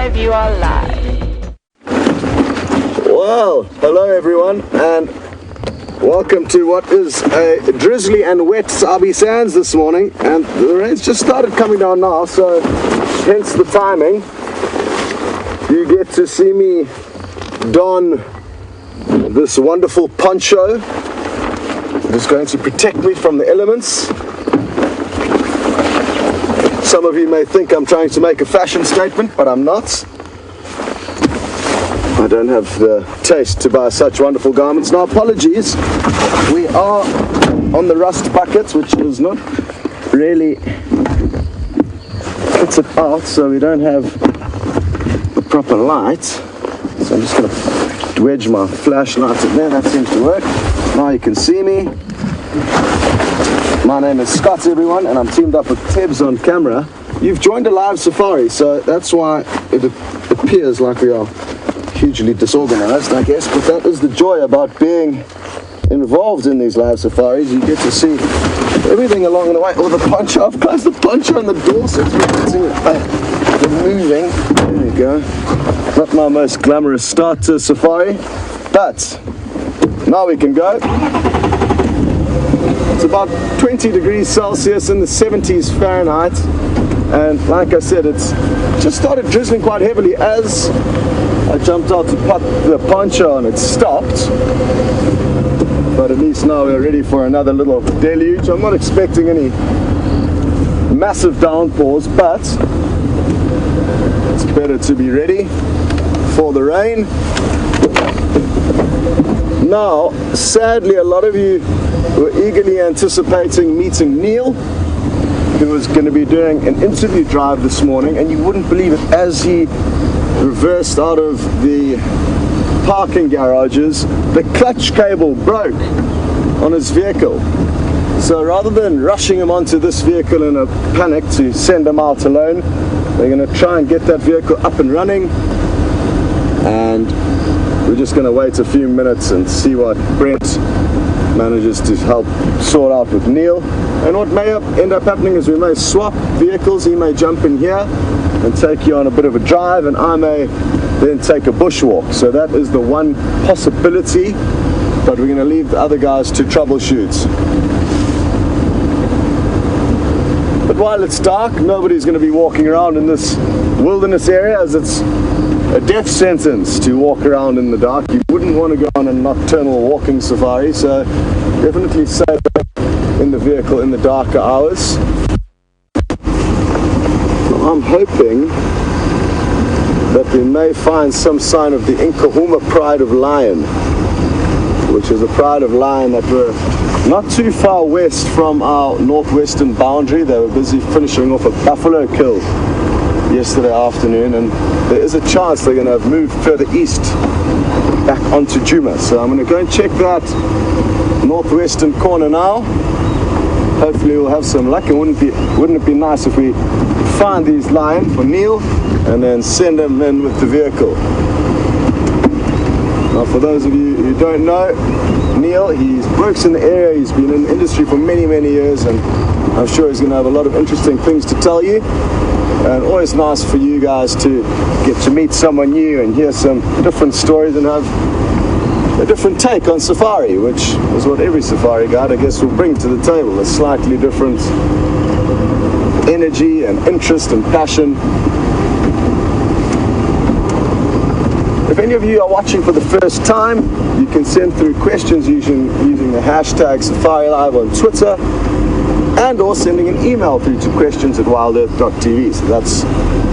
subscribe, you are live. Well, hello everyone, and welcome to what is a drizzly and wet Sabi Sands this morning. And the rain's just started coming down now, so hence the timing. You get to see me don this wonderful poncho. It's going to protect me from the elements. Some of you may think I'm trying to make a fashion statement, but I'm not. I don't have the taste to buy such wonderful garments. Now, apologies, we are on the rust bucket, which is not really fitted out, so we don't have the proper light. So I'm just going to wedge my flashlight in there. That seems to work. Now you can see me. My name is Scott, everyone, and I'm teamed up with Tebs on camera. You've joined a live safari, so that's why it appears like we are hugely disorganized, I guess, but that is the joy about being involved in these live safaris. You get to see everything along the way. Oh, the poncho, I've closed the poncho on the door, so it's moving. There you go. Not my most glamorous start to a safari, but now we can go. It's about 20 degrees Celsius in the 70s Fahrenheit, and like I said, it's just started drizzling quite heavily. As I jumped out to put the poncho on, it stopped, but at least now we're ready for another little deluge. I'm not expecting any massive downpours, but it's better to be ready for the rain. Now, sadly, a lot of you were eagerly anticipating meeting Neil, who was going to be doing an interview drive this morning, and you wouldn't believe it, as he reversed out of the parking garages, the clutch cable broke on his vehicle. So rather than rushing him onto this vehicle in a panic to send him out alone, they're going to try and get that vehicle up and running, and we're just going to wait a few minutes and see what Brent manages to help sort out with Neil. And what may end up happening is we may swap vehicles. He may jump in here and take you on a bit of a drive, and I may then take a bushwalk. So that is the one possibility, but we're going to leave the other guys to troubleshoot. But while it's dark, nobody's going to be walking around in this wilderness area, as it's a death sentence to walk around in the dark. You wouldn't want to go on a nocturnal walking safari, so definitely safe in the vehicle in the darker hours. I'm hoping that we may find some sign of the Nkahuma pride of lion, which is a pride of lion that were not too far west from our northwestern boundary. They were busy finishing off a buffalo kill yesterday afternoon, and there is a chance they're going to have moved further east back onto Djuma. So I'm going to go and check that northwestern corner now. Hopefully we'll have some luck, and wouldn't it be nice if we find these lion for Neil and then send them in with the vehicle. Now, for those of you who don't know Neil, he works in the area. He's been in the industry for many years, and I'm sure he's going to have a lot of interesting things to tell you. And always nice for you guys to get to meet someone new and hear some different stories and have a different take on safari, which is what every safari guide, I guess, will bring to the table. A slightly different energy and interest and passion. If any of you are watching for the first time, you can send through questions using the hashtag SafariLive on Twitter, and or sending an email through to questions@WildEarthTV. So that's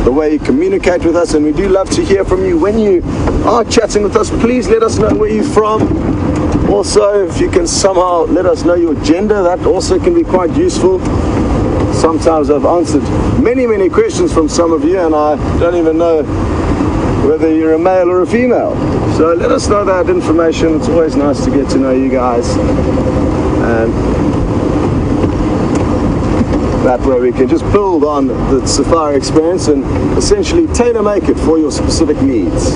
the way you communicate with us, and we do love to hear from you. When you are chatting with us, please let us know where you're from. Also, if you can somehow let us know your gender, that also can be quite useful. Sometimes I've answered many questions from some of you, and I don't even know whether you're a male or a female. So let us know that information. It's always nice to get to know you guys, and that way we can just build on the safari experience and essentially tailor-make it for your specific needs.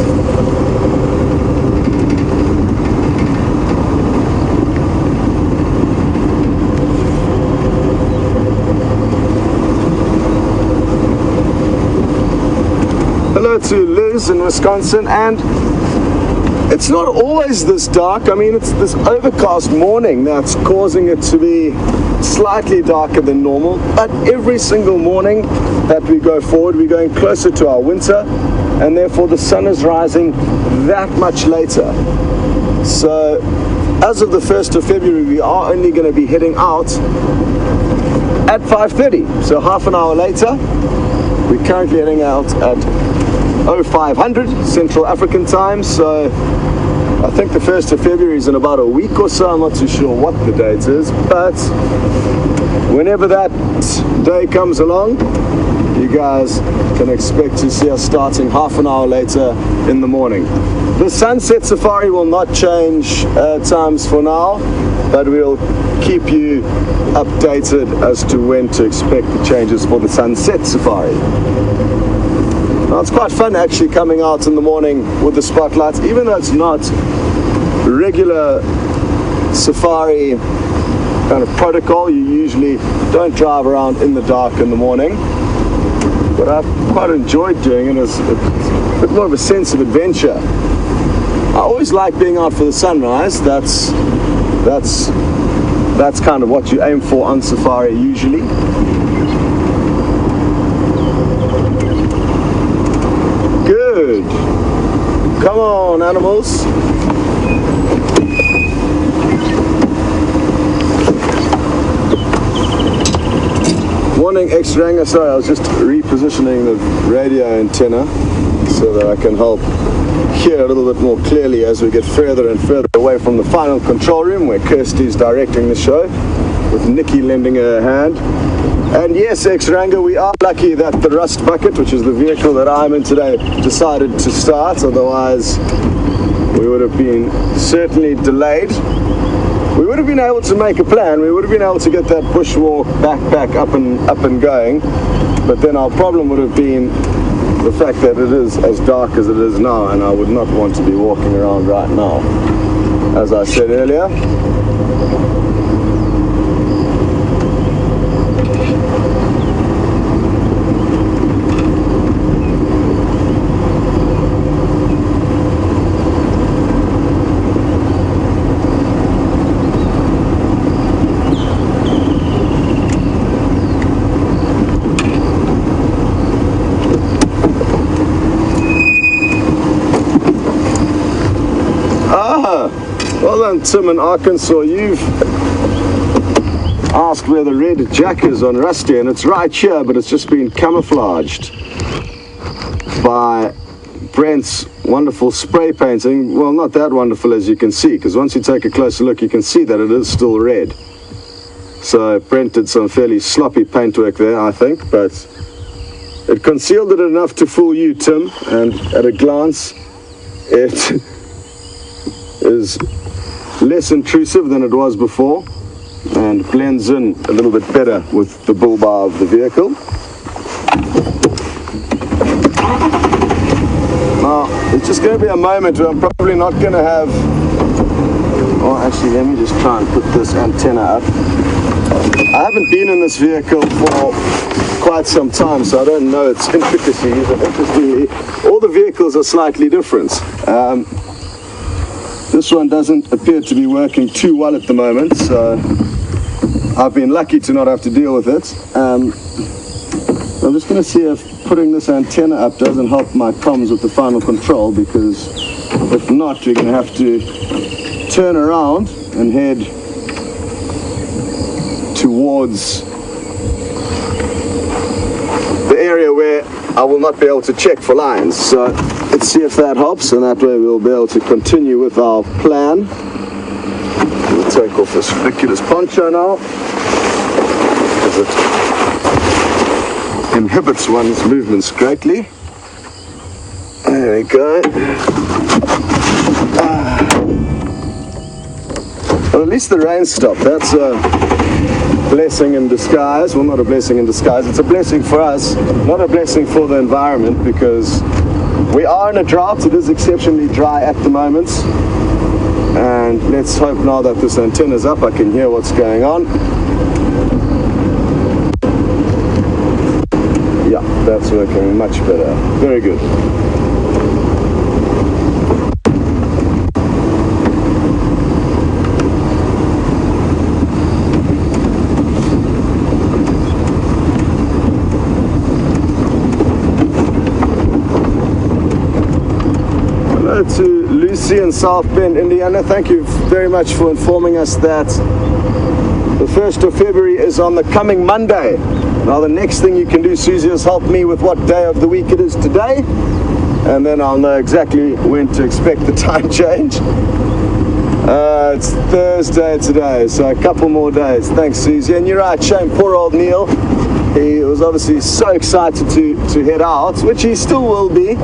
hello to Liz in Wisconsin. And it's not always this dark. I mean, it's this overcast morning that's causing it to be slightly darker than normal. But every single morning that we go forward, we're going closer to our winter, and therefore the sun is rising that much later. So as of the 1st of February, we are only going to be heading out at 5:30. So half an hour later, we're currently heading out at 0500 Central African time. So I think the 1st of February is in about a week or so. I'm not too sure what the date is, but whenever that day comes along, you guys can expect to see us starting half an hour later in the morning. The sunset safari will not change times for now, but we'll keep you updated as to when to expect the changes for the sunset safari. Now, it's quite fun actually coming out in the morning with the spotlights, even though it's not regular safari kind of protocol. You usually don't drive around in the dark in the morning, but I've quite enjoyed doing it. It's a bit more of a sense of adventure. I always like being out for the sunrise. That's kind of what you aim for on safari usually. Good. Come on, animals. Morning, X-Ranger. Sorry, I was just repositioning the radio antenna so that I can help hear a little bit more clearly as we get further and further away from the final control room where Kirsty's directing the show, with Nikki lending her a hand. And yes, X-Ranger, we are lucky that the Rust Bucket, which is the vehicle that I'm in today, decided to start. Otherwise, we would have been certainly delayed. We would have been able to make a plan. We would have been able to get that bushwalk backpack up and going. But then our problem would have been the fact that it is as dark as it is now, and I would not want to be walking around right now. As I said earlier, well done, Tim in Arkansas. You've asked where the red jack is on Rusty, and it's right here, but it's just been camouflaged by Brent's wonderful spray painting. Well, not that wonderful, as you can see, because once you take a closer look, you can see that it is still red. So Brent did some fairly sloppy paintwork there, I think, but it concealed it enough to fool you, Tim, and at a glance, it is less intrusive than it was before and blends in a little bit better with the bull bar of the vehicle. Now, it's just going to be a moment where I'm probably not going to have... Oh, actually, let me just try and put this antenna up. I haven't been in this vehicle for quite some time, so I don't know its intricacies. And interestingly, all the vehicles are slightly different. This one doesn't appear to be working too well at the moment, so I've been lucky to not have to deal with it. I'm just going to see if putting this antenna up doesn't help my comms with the final control, because if not, you're going to have to turn around and head towards the area where I will not be able to check for lines. So let's see if that helps, and that way we'll be able to continue with our plan. We'll take off this ridiculous poncho now, because it inhibits one's movements greatly. There we go. Well, at least the rain stopped. That's a blessing in disguise. Well, not a blessing in disguise. It's a blessing for us, not a blessing for the environment, because we are in a drought. It is exceptionally dry at the moment. And let's hope now that this antenna's up, I can hear what's going on. Yeah. That's working much better. Very good. Hello to Lucy in South Bend, Indiana. Thank you very much for informing us that the 1st of February is on the coming Monday. Now the next thing you can do, Susie, is help me with what day of the week it is today, and then I'll know exactly when to expect the time change. It's Thursday today, so a couple more days. Thanks, Susie. And you're right, shame, poor old Neil. He was obviously so excited to head out, which he still will be.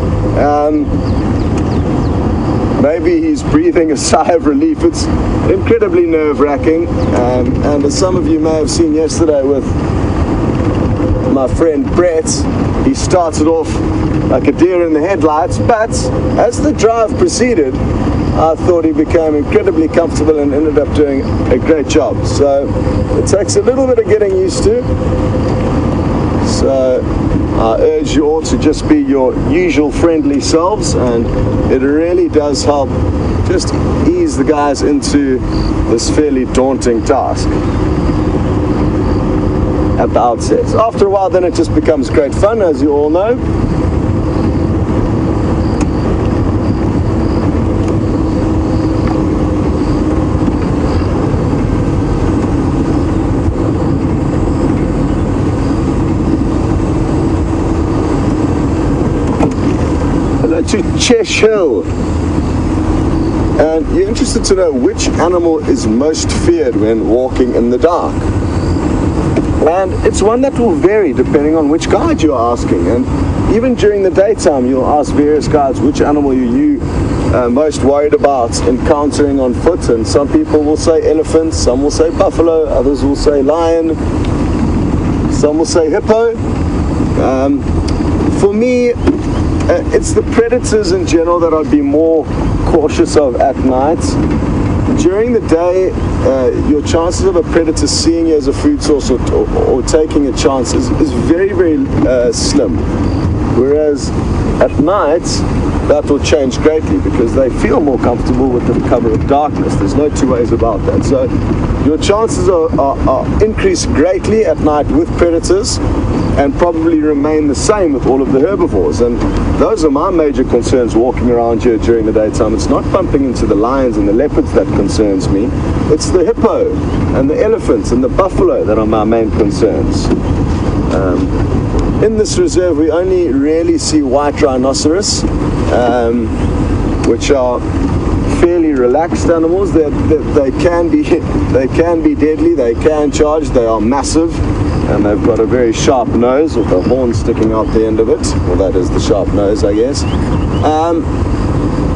Maybe he's breathing a sigh of relief. It's incredibly nerve-wracking, and as some of you may have seen yesterday with my friend Brett, he started off like a deer in the headlights, but as the drive proceeded, I thought he became incredibly comfortable and ended up doing a great job. So it takes a little bit of getting used to. So I urge you all to just be your usual friendly selves, and it really does help just ease the guys into this fairly daunting task at the outset. After a while, then it just becomes great fun, as you all know. To Chesh Hill, and you're interested to know which animal is most feared when walking in the dark, and it's one that will vary depending on which guide you're asking. And even during the daytime, you'll ask various guides which animal are you most worried about encountering on foot, and some people will say elephant, some will say buffalo, others will say lion, some will say hippo. For me, it's the predators in general that I'd be more cautious of at night. During the day, your chances of a predator seeing you as a food source or taking a chance is very, very slim. Whereas at night, that will change greatly because they feel more comfortable with the cover of darkness. There's no two ways about that. So your chances are increased greatly at night with predators, and probably remain the same with all of the herbivores. And those are my major concerns walking around here during the daytime. It's not bumping into the lions and the leopards that concerns me. It's the hippo and the elephants and the buffalo that are my main concerns. In this reserve, we only really see white rhinoceros, which are fairly relaxed animals. They can be deadly. They can charge. They are massive, and they've got a very sharp nose with a horn sticking out the end of it. Well, that is the sharp nose, I guess.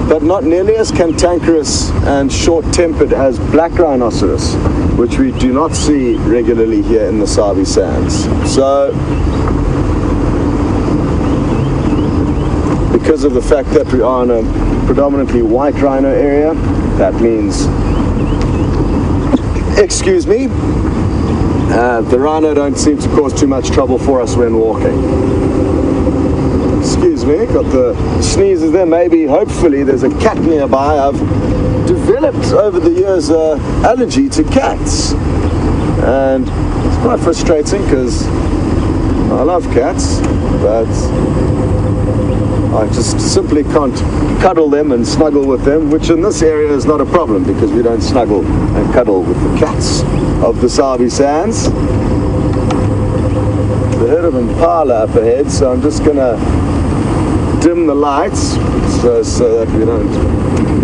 But not nearly as cantankerous and short-tempered as black rhinoceros, which we do not see regularly here in the Sabi Sands. So, because of the fact that we are in a predominantly white rhino area, that means, excuse me, the rhino don't seem to cause too much trouble for us when walking. Excuse me, got the sneezes there. Maybe, hopefully, there's a cat nearby. I've developed over the years an allergy to cats, and it's quite frustrating because I love cats, but I just simply can't cuddle them and snuggle with them, which in this area is not a problem because we don't snuggle and cuddle with the cats of the Sabi Sands. The herd of impala up ahead, so I'm just going to dim the lights so that we don't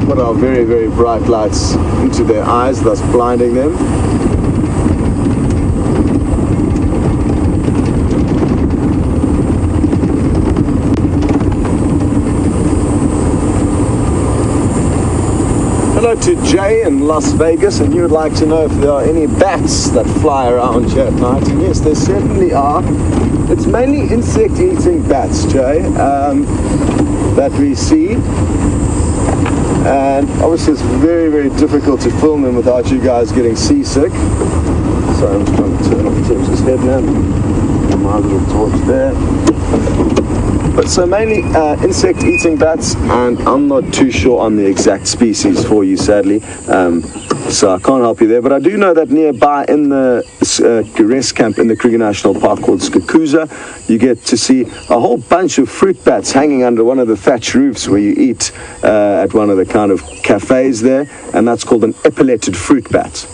put our very, very bright lights into their eyes, thus blinding them. Hello to Jay in Las Vegas, and you would like to know if there are any bats that fly around here at night. And yes, there certainly are. It's mainly insect-eating bats, Jay, that we see. And obviously it's very, very difficult to film them without you guys getting seasick. Sorry, I'm just trying to turn off Tim's head now. My little torch there. But so mainly insect-eating bats, and I'm not too sure on the exact species for you, sadly. So I can't help you there. But I do know that nearby in the rest camp in the Kruger National Park called Skakuza, you get to see a whole bunch of fruit bats hanging under one of the thatch roofs where you eat at one of the kind of cafes there, and that's called an epauletted fruit bat.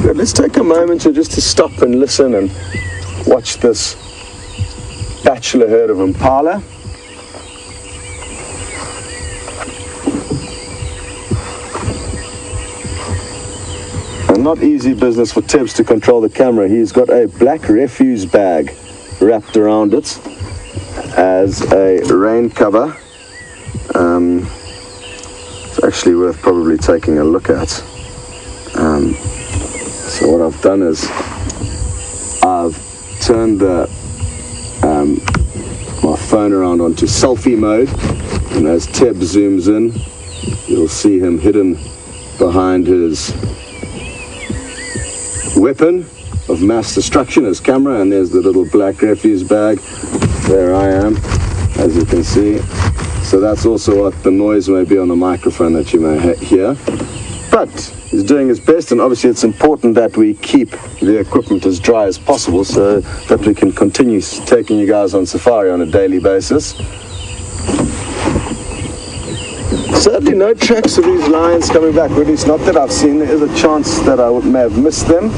Good. Let's take a moment just to stop and listen and watch this bachelor herd of impala. And not easy business for Tibbs to control the camera. He's got a black refuse bag wrapped around it as a rain cover. It's actually worth probably taking a look at. So what I've done is I've turned my phone around onto selfie mode, and as Teb zooms in, you'll see him hidden behind his weapon of mass destruction, his camera, and there's the little black refuse bag. There I am, as you can see. So that's also what the noise may be on the microphone that you may hear. But he's doing his best, and obviously it's important that we keep the equipment as dry as possible so that we can continue taking you guys on safari on a daily basis. Sadly, no tracks of these lions coming back, at least not that I've seen. There is a chance that I may have missed them.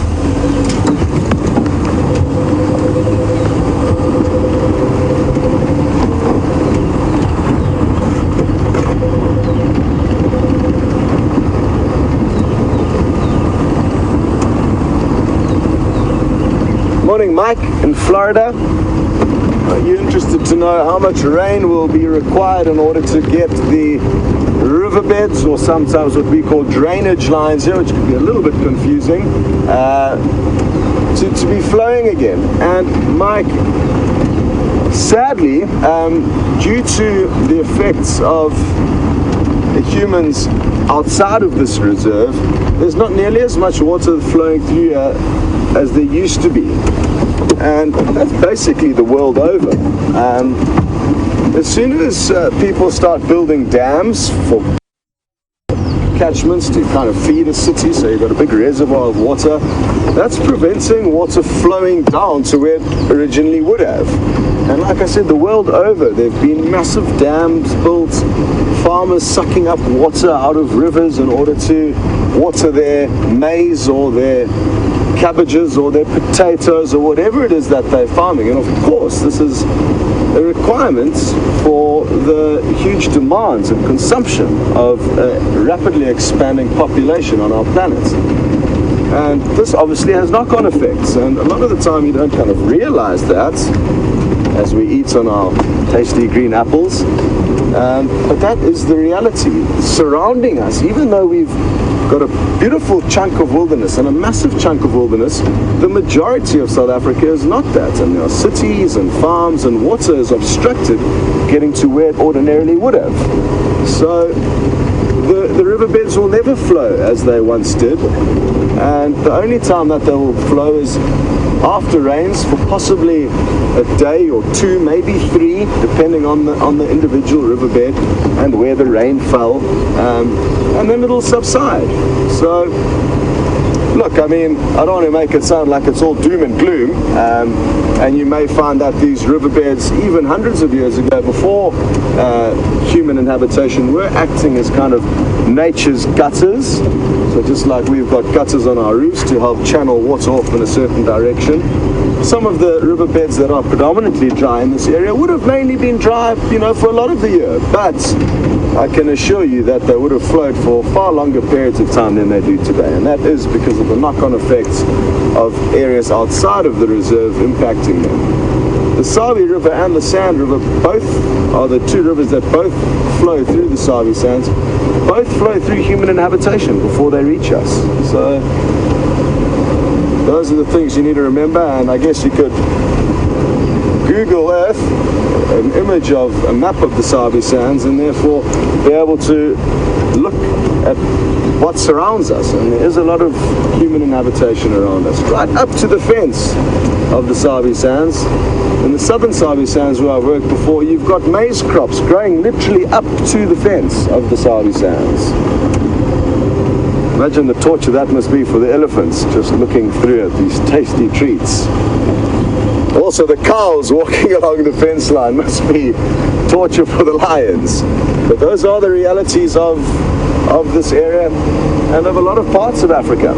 Morning, Mike in Florida. Are you interested to know how much rain will be required in order to get the riverbeds, or sometimes what we call drainage lines here, which can be a little bit confusing, to be flowing again? And Mike, sadly, due to the effects of the humans outside of this reserve, there's not nearly as much water flowing through as there used to be, and that's basically the world over. As soon as people start building dams for catchments to kind of feed a city, so you've got a big reservoir of water, that's preventing water flowing down to where it originally would have. And like I said, the world over, there have been massive dams built, farmers sucking up water out of rivers in order to water their maize or their cabbages or their potatoes or whatever it is that they're farming. And of course, this is a requirement for the huge demands and consumption of a rapidly expanding population on our planet. And this obviously has knock-on effects, and a lot of the time you don't kind of realize that as we eat on our tasty green apples, but that is the reality surrounding us. Even though we've got a beautiful chunk of wilderness and a massive chunk of wilderness, the majority of South Africa is not that, and there are cities and farms, and water is obstructed getting to where it ordinarily would have. So the riverbeds will never flow as they once did, and the only time that they will flow is after rains for possibly a day or two, maybe three, depending on the individual riverbed and where the rain fell, and then it'll subside. So look, I mean, I don't want to make it sound like it's all doom and gloom, and you may find that these riverbeds, even hundreds of years ago, before human inhabitation, were acting as kind of nature's gutters. So just like we've got gutters on our roofs to help channel water off in a certain direction, some of the riverbeds that are predominantly dry in this area would have mainly been dry, for a lot of the year. But I can assure you that they would have flowed for far longer periods of time than they do today. And that is because of the knock-on effects of areas outside of the reserve impacting them. The Sabi River and the Sand River both are the two rivers that both flow through the Sabi Sands, both flow through human inhabitation before they reach us. So those are the things you need to remember, and I guess you could Google Earth an image of a map of the Sabi Sands and therefore be able to look at what surrounds us, and there is a lot of human inhabitation around us, right up to the fence of the Sabi Sands. In the southern Sabi Sands where I've worked before, you've got maize crops growing literally up to the fence of the Sabi Sands. Imagine the torture that must be for the elephants, just looking through at these tasty treats. Also, the cows walking along the fence line must be torture for the lions. But those are the realities of this area and of a lot of parts of Africa.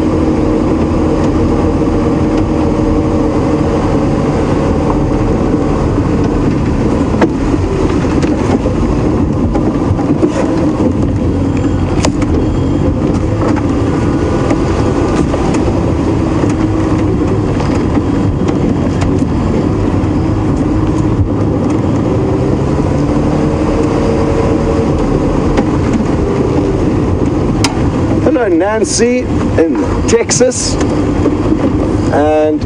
Nancy in Texas, and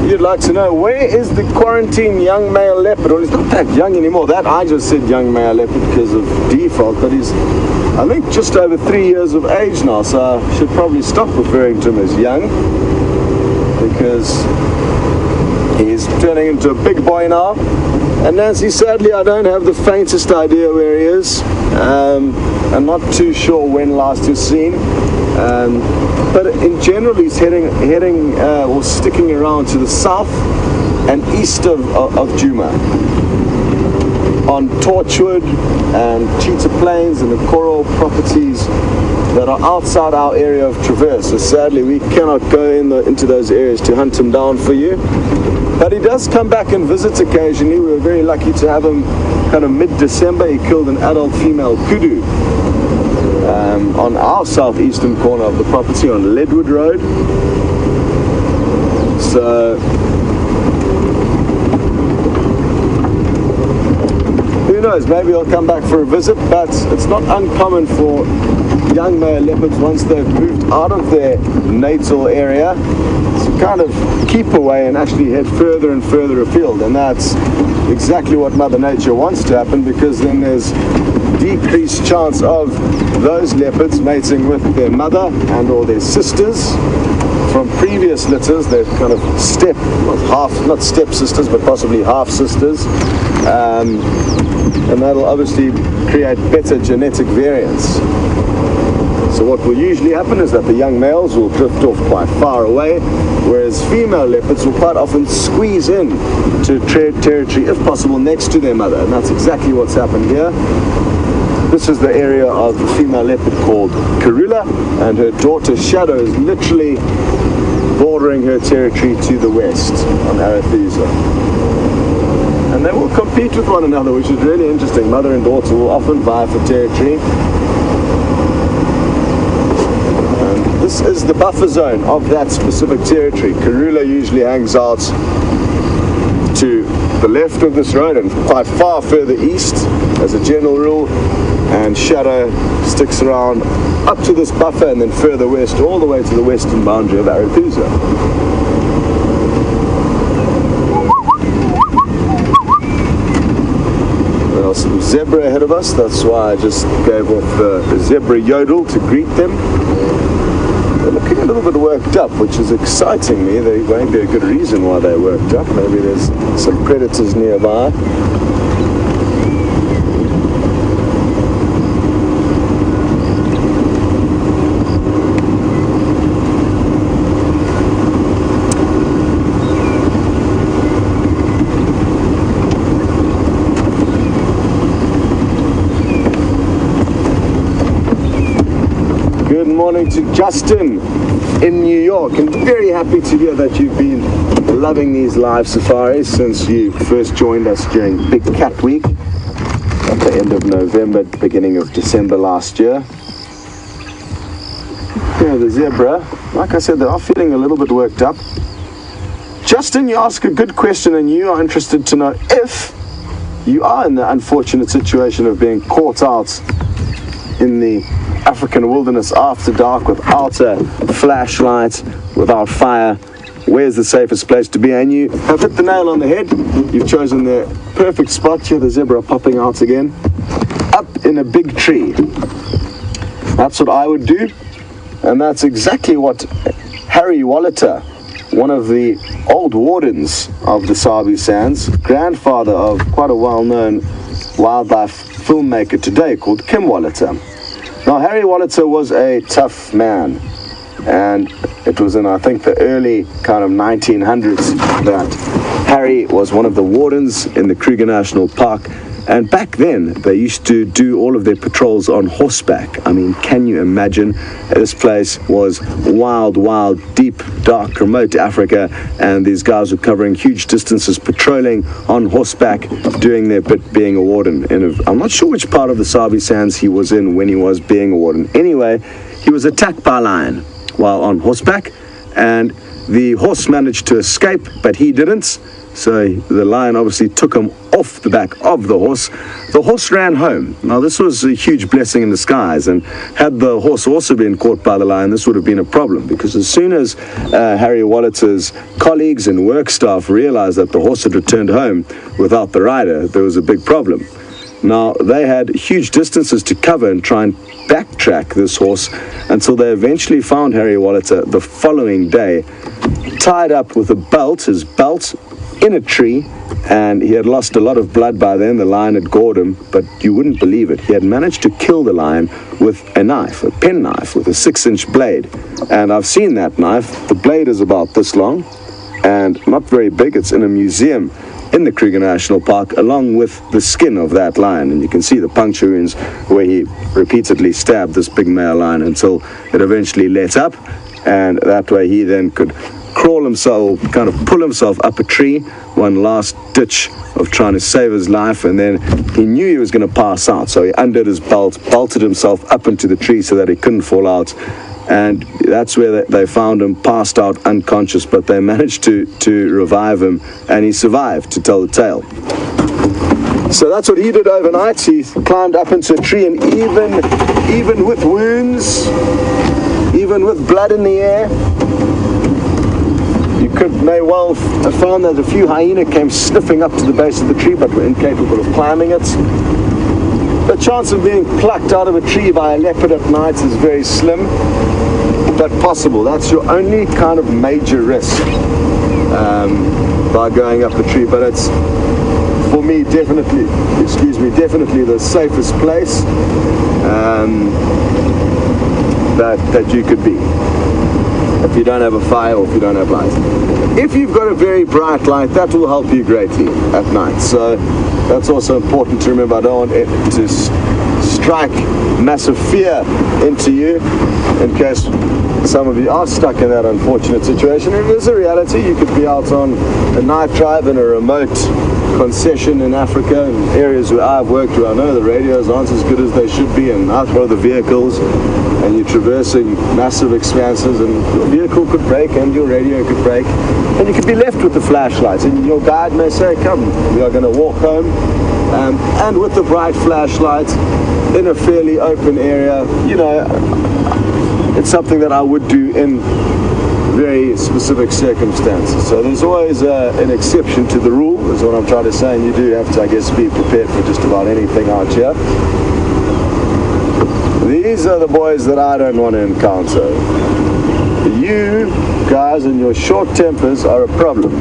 you'd like to know, where is the quarantine young male leopard? Well, he's not that young anymore. That I just said young male leopard because of default, but he's, I think, just over 3 years of age now, so I should probably stop referring to him as young, because he's turning into a big boy now. And Nancy, sadly, I don't have the faintest idea where he is. I'm not too sure when last you've seen. But in general, he's heading or sticking around to the south and east of Djuma, on Torchwood and Cheetah Plains and the coral properties that are outside our area of traverse. So sadly, we cannot go into those areas to hunt him down for you. But he does come back and visit occasionally. We were very lucky to have him kind of mid-December. He killed an adult female kudu on our southeastern corner of the property on Leadwood Road. So who knows, maybe he'll come back for a visit, but it's not uncommon for young male leopards, once they've moved out of their natal area, to kind of keep away and actually head further and further afield. And that's exactly what Mother Nature wants to happen, because then there's decreased chance of those leopards mating with their mother and or their sisters from previous litters. They're kind of not step sisters, but possibly half sisters, and that'll obviously create better genetic variance. So what will usually happen is that the young males will drift off quite far away, whereas female leopards will quite often squeeze in to territory, if possible, next to their mother. And that's exactly what's happened here. This is the area of the female leopard called Karula, and her daughter Shadow is literally bordering her territory to the west on Arathusa. And they will compete with one another, which is really interesting. Mother and daughter will often vie for territory. This is the buffer zone of that specific territory. Karula usually hangs out to the left of this road and quite far further east as a general rule, and Shadow sticks around up to this buffer and then further west all the way to the western boundary of Arathusa. There's some zebra ahead of us, that's why I just gave off the zebra yodel to greet them. They're looking a little bit worked up, which is exciting me. There won't be a good reason why they're worked up. Maybe there's some predators nearby. Good morning to Justin in New York, and very happy to hear that you've been loving these live safaris since you first joined us during Big Cat Week at the end of November, beginning of December last year. Yeah, the zebra, like I said, they are feeling a little bit worked up. Justin, you ask a good question, and you are interested to know if you are in the unfortunate situation of being caught out in the African wilderness after dark without a flashlight, without fire. Where's the safest place to be? And you have hit the nail on the head. You've chosen the perfect spot. Here the zebra popping out again, up in a big tree. That's what I would do, and that's exactly what Harry Wallater one of the old wardens of the Sabi Sands, grandfather of quite a well-known wildlife filmmaker today called Kim Woliter. Now, Harry Woliter was a tough man, and it was in, I think, the early kind of 1900s that Harry was one of the wardens in the Kruger National Park. And back then, they used to do all of their patrols on horseback. I mean, can you imagine? This place was wild, deep, dark, remote Africa, and these guys were covering huge distances, patrolling on horseback, doing their bit being a warden. And I'm not sure which part of the Sabi Sands he was in when he was being a warden. Anyway, he was attacked by a lion while on horseback, and the horse managed to escape, but he didn't. So the lion obviously took him off the back of the horse. The horse ran home. Now, this was a huge blessing in disguise, and had the horse also been caught by the lion, this would have been a problem, because as soon as Harry Woliter's colleagues and work staff realized that the horse had returned home without the rider, there was a big problem. Now, they had huge distances to cover and try and backtrack this horse until they eventually found Harry Woliter the following day, tied up with a belt, his belt, in a tree, and he had lost a lot of blood by then. The lion had gored him, but you wouldn't believe it. He had managed to kill the lion with a knife, a penknife with a 6-inch blade. And I've seen that knife. The blade is about this long and not very big. It's in a museum in the Kruger National Park, along with the skin of that lion. And you can see the puncture wounds where he repeatedly stabbed this big male lion until it eventually let up, and that way he then could crawl himself, kind of pull himself up a tree, one last ditch of trying to save his life. And then he knew he was going to pass out, so he undid his belt, bolted himself up into the tree so that he couldn't fall out, and that's where they found him, passed out, unconscious, but they managed to revive him, and he survived to tell the tale. So that's what he did overnight. He climbed up into a tree, and even with wounds, even with blood in the air, may well have found that a few hyena came sniffing up to the base of the tree, but were incapable of climbing it. The chance of being plucked out of a tree by a leopard at night is very slim, but possible. That's your only kind of major risk by going up a tree. But it's, for me, definitely the safest place that you could be, if you don't have a fire or if you don't have light. If you've got a very bright light, that will help you greatly at night. So that's also important to remember. I don't want it to strike massive fear into you in case some of you are stuck in that unfortunate situation. It is a reality. You could be out on a night drive in a remote concession in Africa, in areas where I've worked, where I know the radios aren't as good as they should be, and out of the vehicles, and you're traversing massive expanses, and your vehicle could break and your radio could break, and you could be left with the flashlights, and your guide may say, come, we are going to walk home, and with the bright flashlights in a fairly open area. You know, it's something that I would do in very specific circumstances. So there's always an exception to the rule, is what I'm trying to say, and you do have to, I guess, be prepared for just about anything out here. These are the boys that I don't want to encounter. You guys and your short tempers are a problem.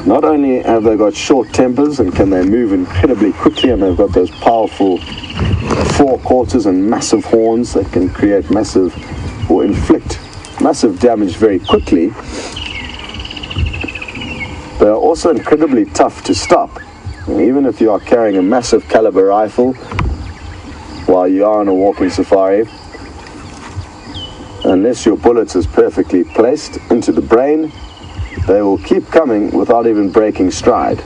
Not only have they got short tempers and can they move incredibly quickly, and they've got those powerful forequarters and massive horns that can create massive, or inflict massive damage very quickly, they are also incredibly tough to stop. And even if you are carrying a massive caliber rifle while you are on a walking safari, unless your bullet is perfectly placed into the brain, they will keep coming without even breaking stride.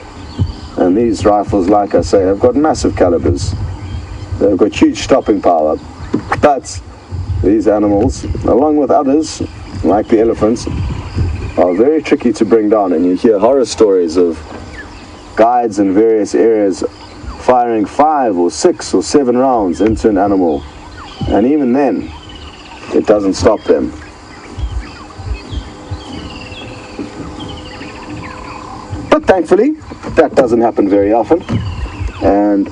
And these rifles, like I say, have got massive calibers. They've got huge stopping power. But these animals, along with others, like the elephants, are very tricky to bring down. And you hear horror stories of guides in various areas firing 5 or 6 or 7 rounds into an animal. And even then, it doesn't stop them. But thankfully, that doesn't happen very often. And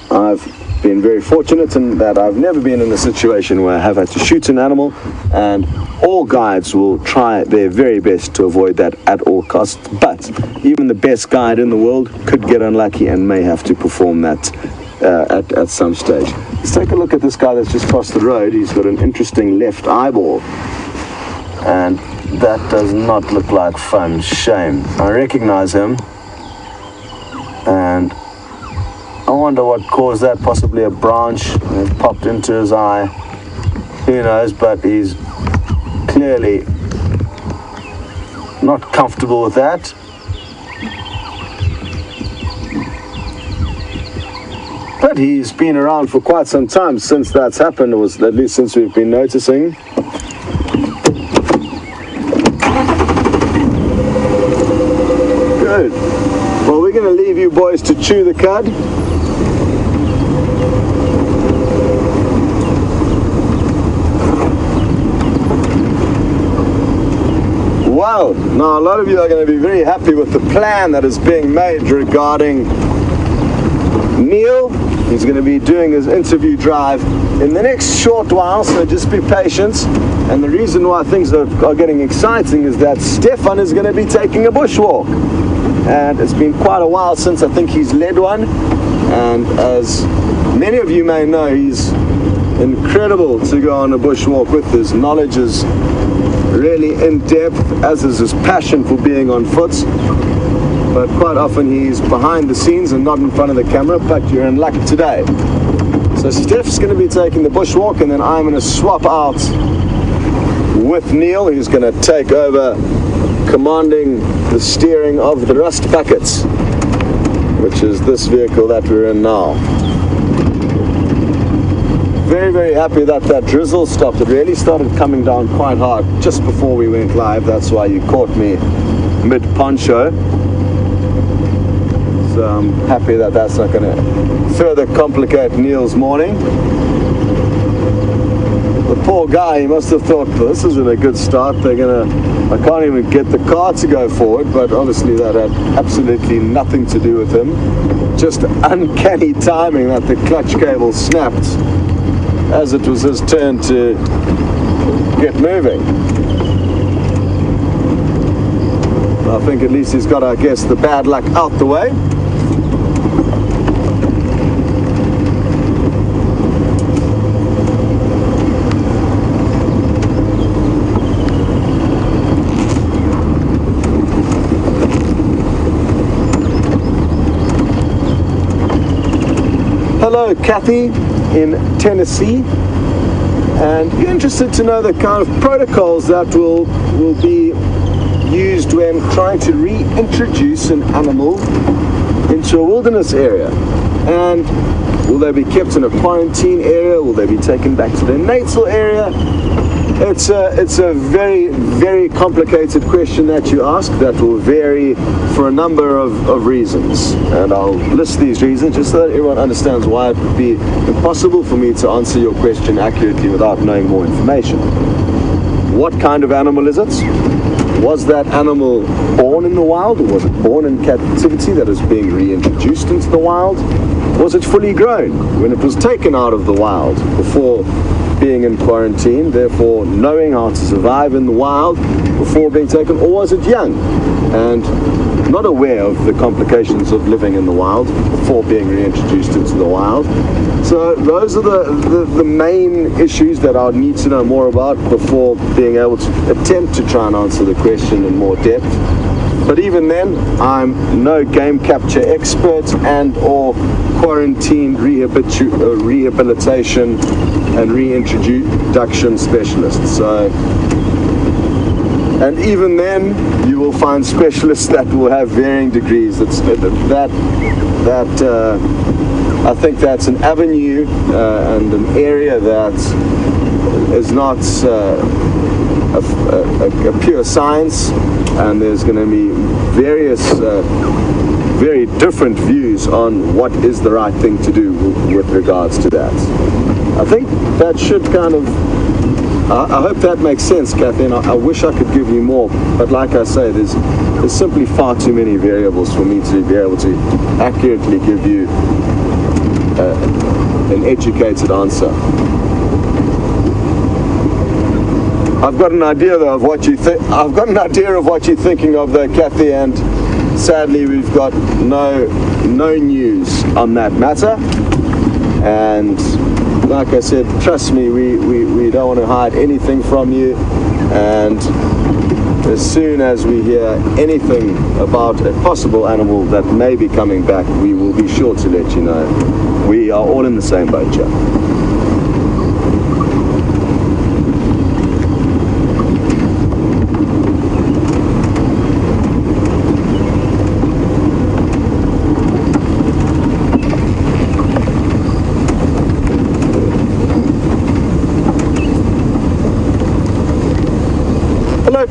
I've been very fortunate in that I've never been in a situation where I have had to shoot an animal, and all guides will try their very best to avoid that at all costs. But even the best guide in the world could get unlucky and may have to perform that at some stage. Let's take a look at this guy that's just crossed the road. He's got an interesting left eyeball, and that does not look like fun. Shame. I recognize him, and I wonder what caused that. Possibly a branch that popped into his eye. Who knows, but he's clearly not comfortable with that. But he's been around for quite some time since that's happened, or at least since we've been noticing. Good. Well, we're going to leave you boys to chew the cud. Wow. Now, a lot of you are going to be very happy with the plan that is being made regarding Neil. He's going to be doing his interview drive in the next short while, so just be patient. And the reason why things are getting exciting is that Stefan is going to be taking a bushwalk. And it's been quite a while since I think he's led one. And as many of you may know, he's incredible to go on a bushwalk with. His knowledge is really in depth, as is his passion for being on foot. But quite often he's behind the scenes and not in front of the camera, but you're in luck today. So Steph's going to be taking the bushwalk, and then I'm going to swap out with Neil, who's going to take over commanding the steering of the rust buckets, which is this vehicle that we're in now. Very, very happy that that drizzle stopped. It really started coming down quite hard just before we went live. That's why you caught me mid-poncho. So I'm happy that that's not going to further complicate Neil's morning. The poor guy, he must have thought, this isn't a good start. I can't even get the car to go forward, but obviously that had absolutely nothing to do with him. Just uncanny timing that the clutch cable snapped as it was his turn to get moving. I think at least he's got, I guess, the bad luck out the way. Hello, Kathy in Tennessee, and you're interested to know the kind of protocols that will be used when trying to reintroduce an animal into a wilderness area. And will they be kept in a quarantine area? Will they be taken back to their natal area? It's a very, very complicated question that you ask that will vary for a number of reasons. And I'll list these reasons just so that everyone understands why it would be impossible for me to answer your question accurately without knowing more information. What kind of animal is it? Was that animal born in the wild, or was it born in captivity that is being reintroduced into the wild? Was it fully grown when it was taken out of the wild before being in quarantine, therefore knowing how to survive in the wild before being taken, or was it young and not aware of the complications of living in the wild before being reintroduced into the wild? So those are the main issues that I would need to know more about before being able to attempt to try and answer the question in more depth. But even then, I'm no game capture expert and or quarantine rehabilitation and reintroduction specialist. So, and even then, you will find specialists that will have varying degrees. I think that's an avenue and an area that is not a pure science, and there's going to be various very different views on what is the right thing to do with regards to that. I think that should kind of, I hope that makes sense, Kathy, and I wish I could give you more, but like I say, there's simply far too many variables for me to be able to accurately give you an educated answer. I've got an idea though of what you think. I've got an idea of what you're thinking of though, Kathy, and sadly we've got no news on that matter. And like I said, trust me, we don't want to hide anything from you. And as soon as we hear anything about a possible animal that may be coming back, we will be sure to let you know. We are all in the same boat here.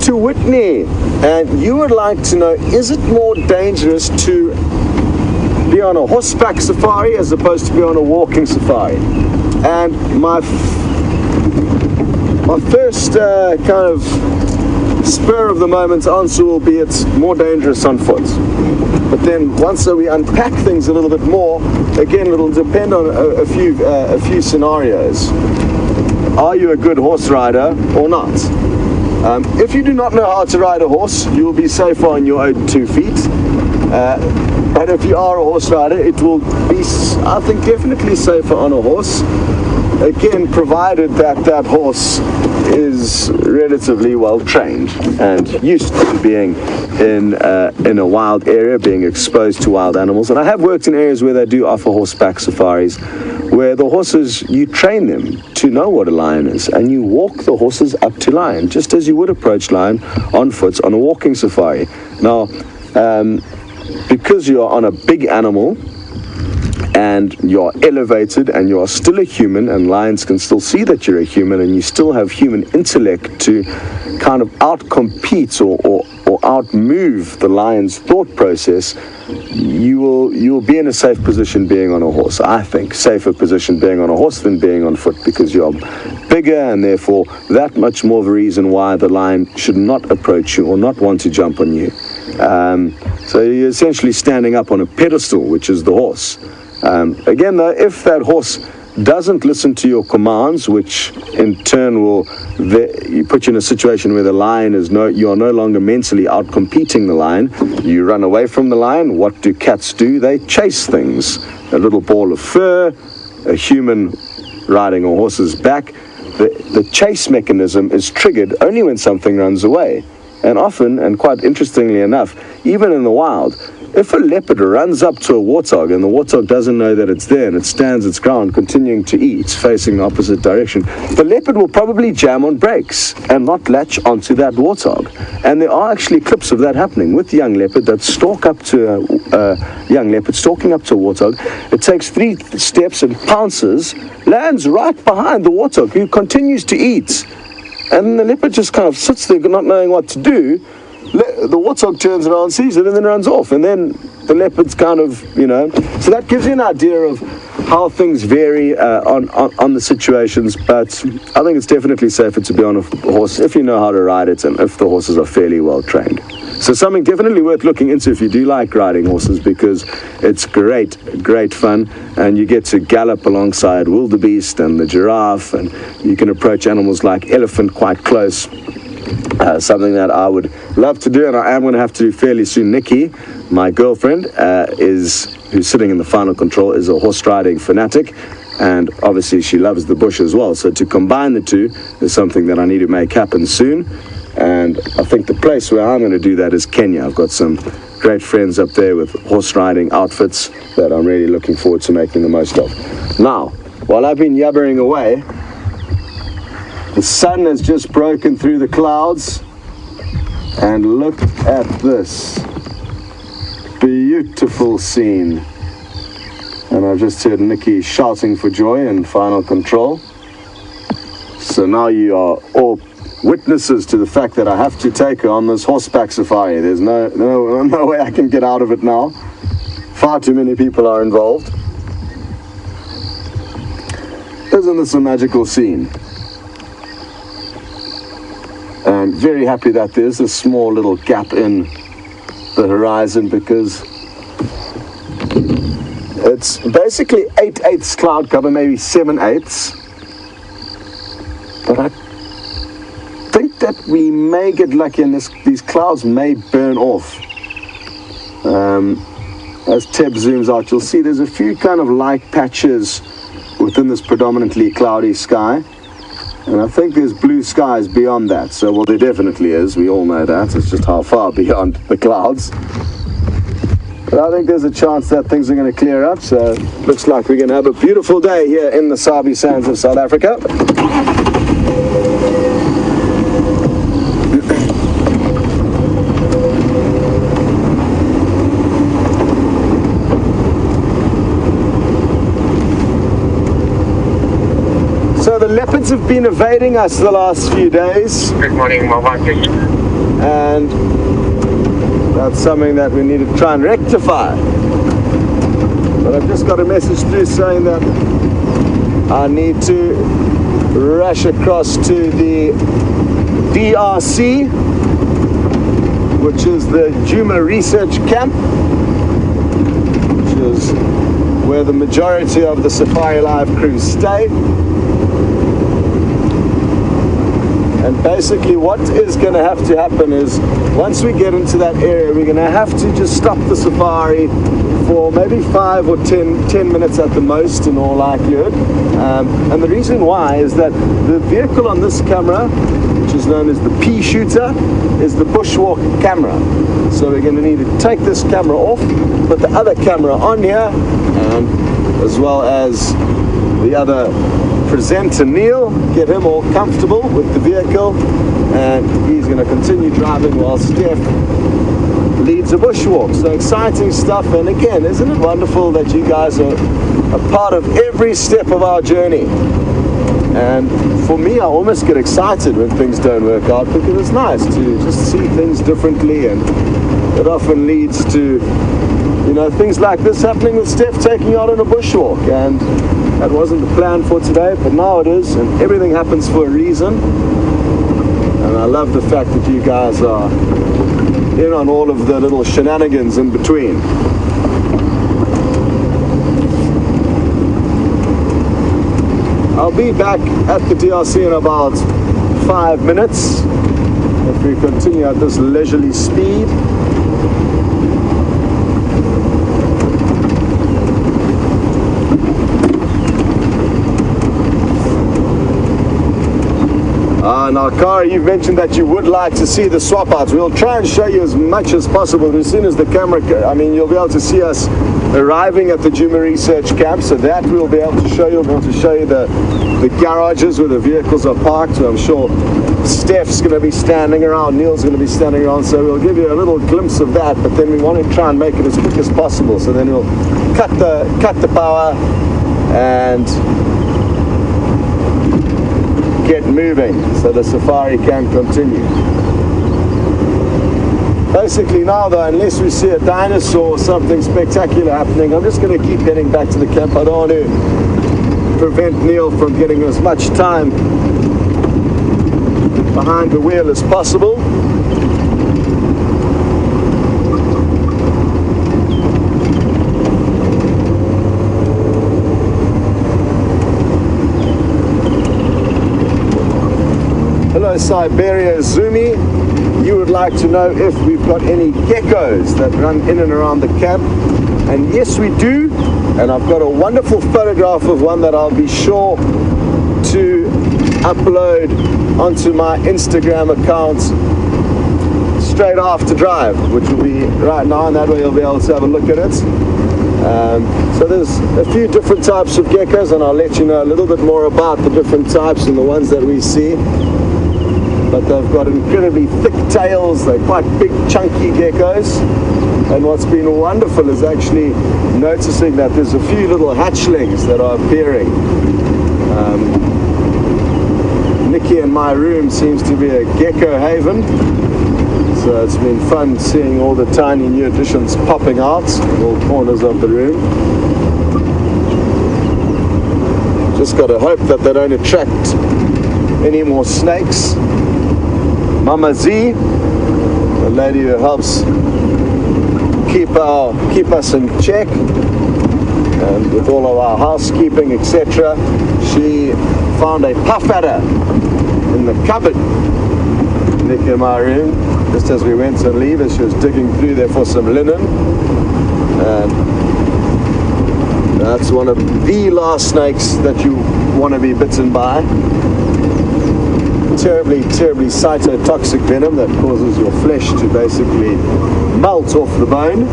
To Whitney, and you would like to know, is it more dangerous to be on a horseback safari as opposed to be on a walking safari? And my first kind of spur of the moment answer will be it's more dangerous on foot. But then once we unpack things a little bit more, again it'll depend on a few scenarios. Are you a good horse rider or not? If you do not know how to ride a horse, you will be safer on your own 2 feet. And if you are a horse rider, it will be, I think, definitely safer on a horse. Again, provided that horse is relatively well trained and used to being in a wild area, being exposed to wild animals. And I have worked in areas where they do offer horseback safaris, where the horses, you train them to know what a lion is, and you walk the horses up to lion, just as you would approach lion on foot on a walking safari. Now, because you're on a big animal, and you're elevated and you're still a human, and lions can still see that you're a human, and you still have human intellect to kind of outcompete or outmove the lion's thought process, you will be in a safe position being on a horse. I think safer position being on a horse than being on foot, because you're bigger, and therefore that much more of a reason why the lion should not approach you or not want to jump on you. So you're essentially standing up on a pedestal, which is the horse. Again though, if that horse doesn't listen to your commands, which in turn will put you in a situation where the lion is you are no longer mentally out-competing the lion, you run away from the lion. What do cats do? They chase things. A little ball of fur, a human riding a horse's back. The chase mechanism is triggered only when something runs away. And often, and quite interestingly enough, even in the wild, if a leopard runs up to a warthog and the warthog doesn't know that it's there and it stands its ground continuing to eat facing the opposite direction, the leopard will probably jam on brakes and not latch onto that warthog. And there are actually clips of that happening with young leopard that stalk up to a young leopard stalking up to a warthog. It takes 3 steps and pounces, lands right behind the warthog, who continues to eat. And the leopard just kind of sits there not knowing what to do. The warthog turns around, sees it, and then runs off. And then the leopard's kind of, so that gives you an idea of how things vary on the situations. But I think it's definitely safer to be on a horse if you know how to ride it and if the horses are fairly well trained. So something definitely worth looking into if you do like riding horses, because it's great fun, and you get to gallop alongside wildebeest and the giraffe, and you can approach animals like elephant quite close. Something that I would love to do, and I am going to have to do fairly soon. Nikki, my girlfriend, who's sitting in the final control, is a horse riding fanatic, and obviously she loves the bush as well. So to combine the two is something that I need to make happen soon. And I think the place where I'm going to do that is Kenya. I've got some great friends up there with horse riding outfits that I'm really looking forward to making the most of. Now, while I've been yabbering away, the sun has just broken through the clouds, and look at this beautiful scene. And I've just heard Nikki shouting for joy in final control. So now you are all witnesses to the fact that I have to take her on this horseback safari. There's no way I can get out of it now. Far too many people are involved. Isn't this a magical scene? And very happy that there's a small little gap in the horizon, because It's basically 8/8 cloud cover, maybe 7/8. But I think that we may get lucky and these clouds may burn off. As Teb zooms out, you'll see there's a few kind of light patches within this predominantly cloudy sky. And I think there's blue skies beyond that. So, well, there definitely is. We all know that. It's just how far beyond the clouds. But I think there's a chance that things are going to clear up. So, looks like we're going to have a beautiful day here in the Sabi Sands of South Africa. So the leopards have been evading us the last few days. Good morning, mobile station. And that's something that we need to try and rectify. But I've just got a message through saying that I need to rush across to the DRC, which is the Djuma research camp, which is where the majority of the Safari Live crew stay. And basically what is going to have to happen is, once we get into that area, we're going to have to just stop the safari for maybe 5 or 10 minutes at the most, in all likelihood. And the reason why is that the vehicle on this camera, which is known as the P shooter, is the bushwalk camera. So we're going to need to take this camera off, put the other camera on here, and as well as the other presenter Neil, get him all comfortable with the vehicle, and he's going to continue driving while Steph leads a bushwalk. So exciting stuff. And again, isn't it wonderful that you guys are a part of every step of our journey? And for me, I almost get excited when things don't work out, because it's nice to just see things differently, and it often leads to, you know, things like this happening with Steph taking you out on a bushwalk. And that wasn't the plan for today, but now it is, and everything happens for a reason. And I love the fact that you guys are in on all of the little shenanigans in between. I'll be back at the DRC in about 5 minutes if we continue at this leisurely speed. Now, Kara, you've mentioned that you would like to see the swap outs. We'll try and show you as much as possible. And as soon as the camera, you'll be able to see us arriving at the Djuma research camp. So that we'll be able to show you. We'll be able to show you the garages where the vehicles are parked. So I'm sure Steph's going to be standing around, Neil's going to be standing around. So we'll give you a little glimpse of that. But then we want to try and make it as quick as possible. So then we'll cut the power and get moving so the safari can continue. Basically now though, unless we see a dinosaur or something spectacular happening, I'm just going to keep heading back to the camp. I don't want to prevent Neil from getting as much time behind the wheel as possible. Hello Siberia Zumi, you would like to know if we've got any geckos that run in and around the camp, and yes we do, and I've got a wonderful photograph of one that I'll be sure to upload onto my Instagram account straight after drive, which will be right now, and that way you'll be able to have a look at it. So there's a few different types of geckos, and I'll let you know a little bit more about the different types and the ones that we see. But they've got incredibly thick tails, they're quite big chunky geckos, and what's been wonderful is actually noticing that there's a few little hatchlings that are appearing. Nikki in my room seems to be a gecko haven, so it's been fun seeing all the tiny new additions popping out in all corners of the room. Just got to hope that they don't attract any more snakes. Mama Z, the lady who helps keep us in check, and with all of our housekeeping, etc., she found a puff adder in the cupboard in my room, just as we went to leave her. She was digging through there for some linen, and that's one of the last snakes that you want to be bitten by. Terribly cytotoxic venom that causes your flesh to basically melt off the bone,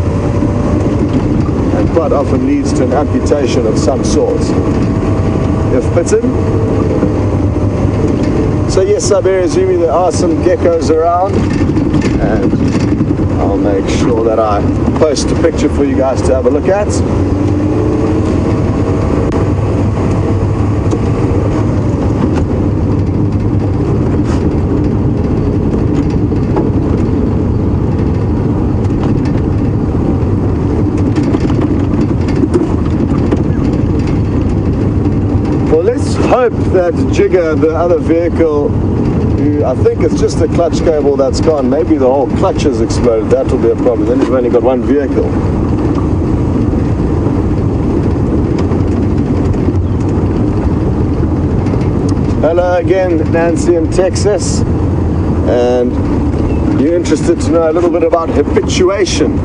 and quite often leads to an amputation of some sort if bitten. So yes, Siberia Zumi, there are some geckos around, and I'll make sure that I post a picture for you guys to have a look at. Well, let's hope that Jigger, the other vehicle, who I think it's just the clutch cable that's gone, maybe the whole clutch has exploded, that will be a problem. Then we've only got one vehicle. Hello again, Nancy in Texas, and you're interested to know a little bit about habituation.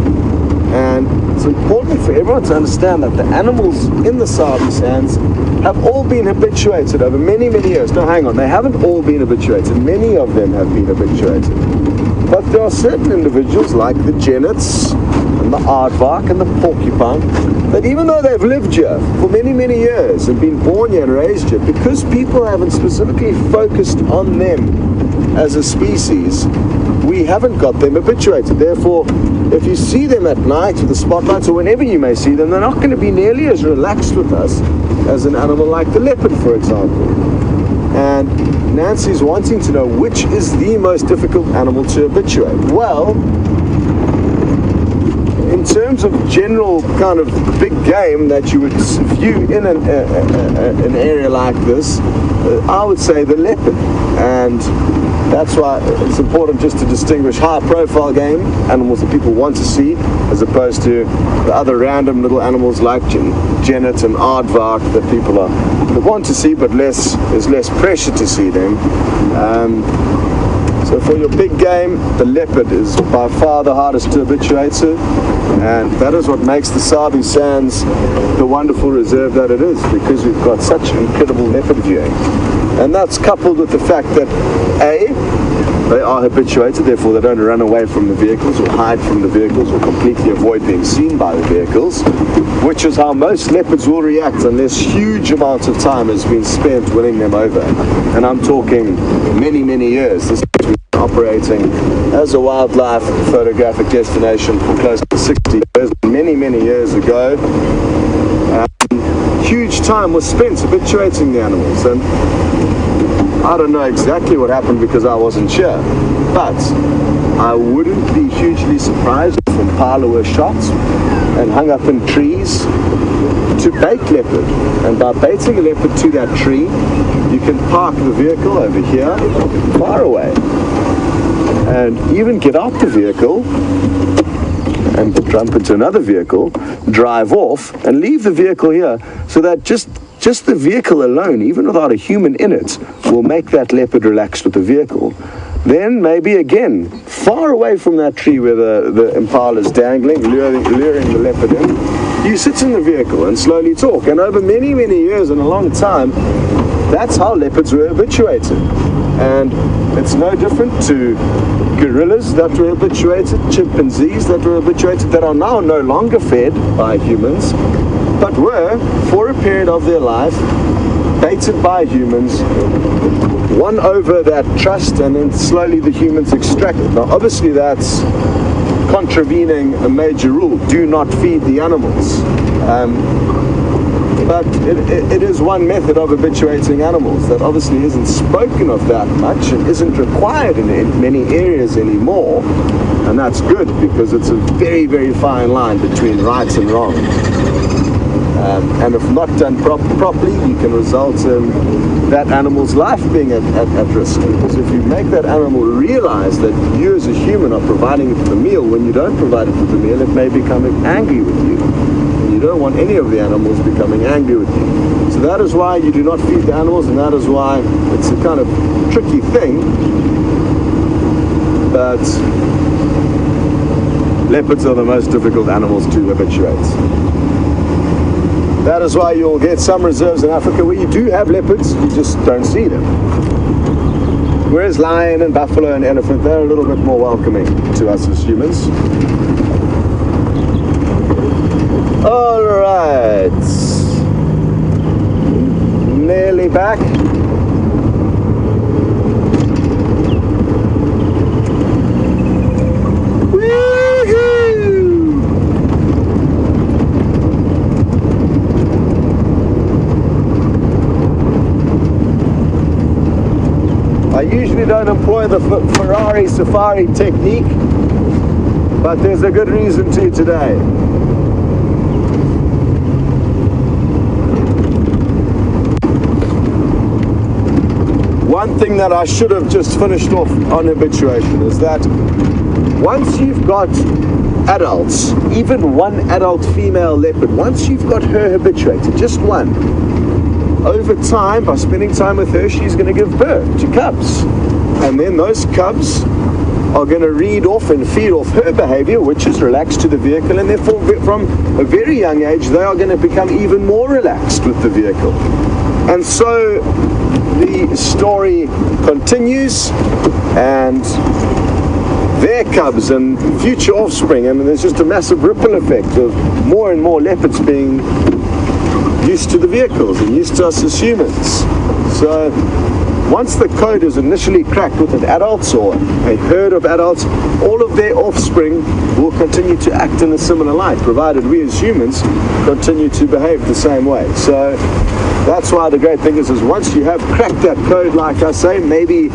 And it's important for everyone to understand that the animals in the Sabi Sands have all been habituated over many, many years. No, hang on, they haven't all been habituated. Many of them have been habituated. But there are certain individuals like the genets and the aardvark and the porcupine that even though they've lived here for many, many years and been born here and raised here, because people haven't specifically focused on them as a species, we haven't got them habituated. Therefore, if you see them at night with the spotlights or whenever you may see them, they're not going to be nearly as relaxed with us as an animal like the leopard, for example. And Nancy's wanting to know which is the most difficult animal to habituate. Well, in terms of general kind of big game that you would view in an area like this, I would say the leopard. And that's why it's important just to distinguish high-profile game, animals that people want to see, as opposed to the other random little animals like genet and aardvark that people want to see, but there's less pressure to see them. So for your big game, the leopard is by far the hardest to habituate to, and that is what makes the Sabi Sands the wonderful reserve that it is, because we've got such incredible leopard viewing. And that's coupled with the fact that A, they are habituated, therefore they don't run away from the vehicles or hide from the vehicles or completely avoid being seen by the vehicles, which is how most leopards will react unless huge amounts of time has been spent winning them over. And I'm talking many, many years. This has been operating as a wildlife photographic destination for close to 60 years. Many, many years ago, huge time was spent habituating the animals, and I don't know exactly what happened because I wasn't sure, but I wouldn't be hugely surprised if impala were shot and hung up in trees to bait leopard. And by baiting a leopard to that tree, you can park the vehicle over here far away and even get out the vehicle and jump into another vehicle, drive off and leave the vehicle here, so that just the vehicle alone, even without a human in it, will make that leopard relaxed with the vehicle. Then maybe again, far away from that tree where the impala is dangling, luring the leopard in, you sit in the vehicle and slowly talk. And over many, many years and a long time, that's how leopards were habituated. And it's no different to gorillas that were habituated, chimpanzees that were habituated, that are now no longer fed by humans, but were, for a period of their life, baited by humans, won over that trust, and then slowly the humans extracted. Now obviously that's contravening a major rule: do not feed the animals. But it is one method of habituating animals that obviously isn't spoken of that much and isn't required in many areas anymore. And that's good, because it's a very, very fine line between right and wrong. And if not done properly, you can result in that animal's life being at risk. Because if you make that animal realize that you as a human are providing it with a meal, when you don't provide it with a meal, it may become angry with you. And you don't want any of the animals becoming angry with you. So that is why you do not feed the animals, and that is why it's a kind of tricky thing. But leopards are the most difficult animals to habituate. That is why you'll get some reserves in Africa where you do have leopards, you just don't see them. Whereas lion and buffalo and elephant, they're a little bit more welcoming to us as humans. All right, nearly back. I usually don't employ the Ferrari Safari technique, but there's a good reason to today. One thing that I should have just finished off on habituation is that once you've got adults, even one adult female leopard, once you've got her habituated, just one, over time, by spending time with her, she's going to give birth to cubs. And then those cubs are going to read off and feed off her behavior, which is relaxed to the vehicle, and therefore from a very young age, they are going to become even more relaxed with the vehicle. And so the story continues, and their cubs and future offspring, I mean, there's just a massive ripple effect of more and more leopards being used to the vehicles and used to us as humans. So once the code is initially cracked with an adult or a herd of adults, all of their offspring will continue to act in a similar light, provided we as humans continue to behave the same way. So that's why the great thing is once you have cracked that code, like I say, maybe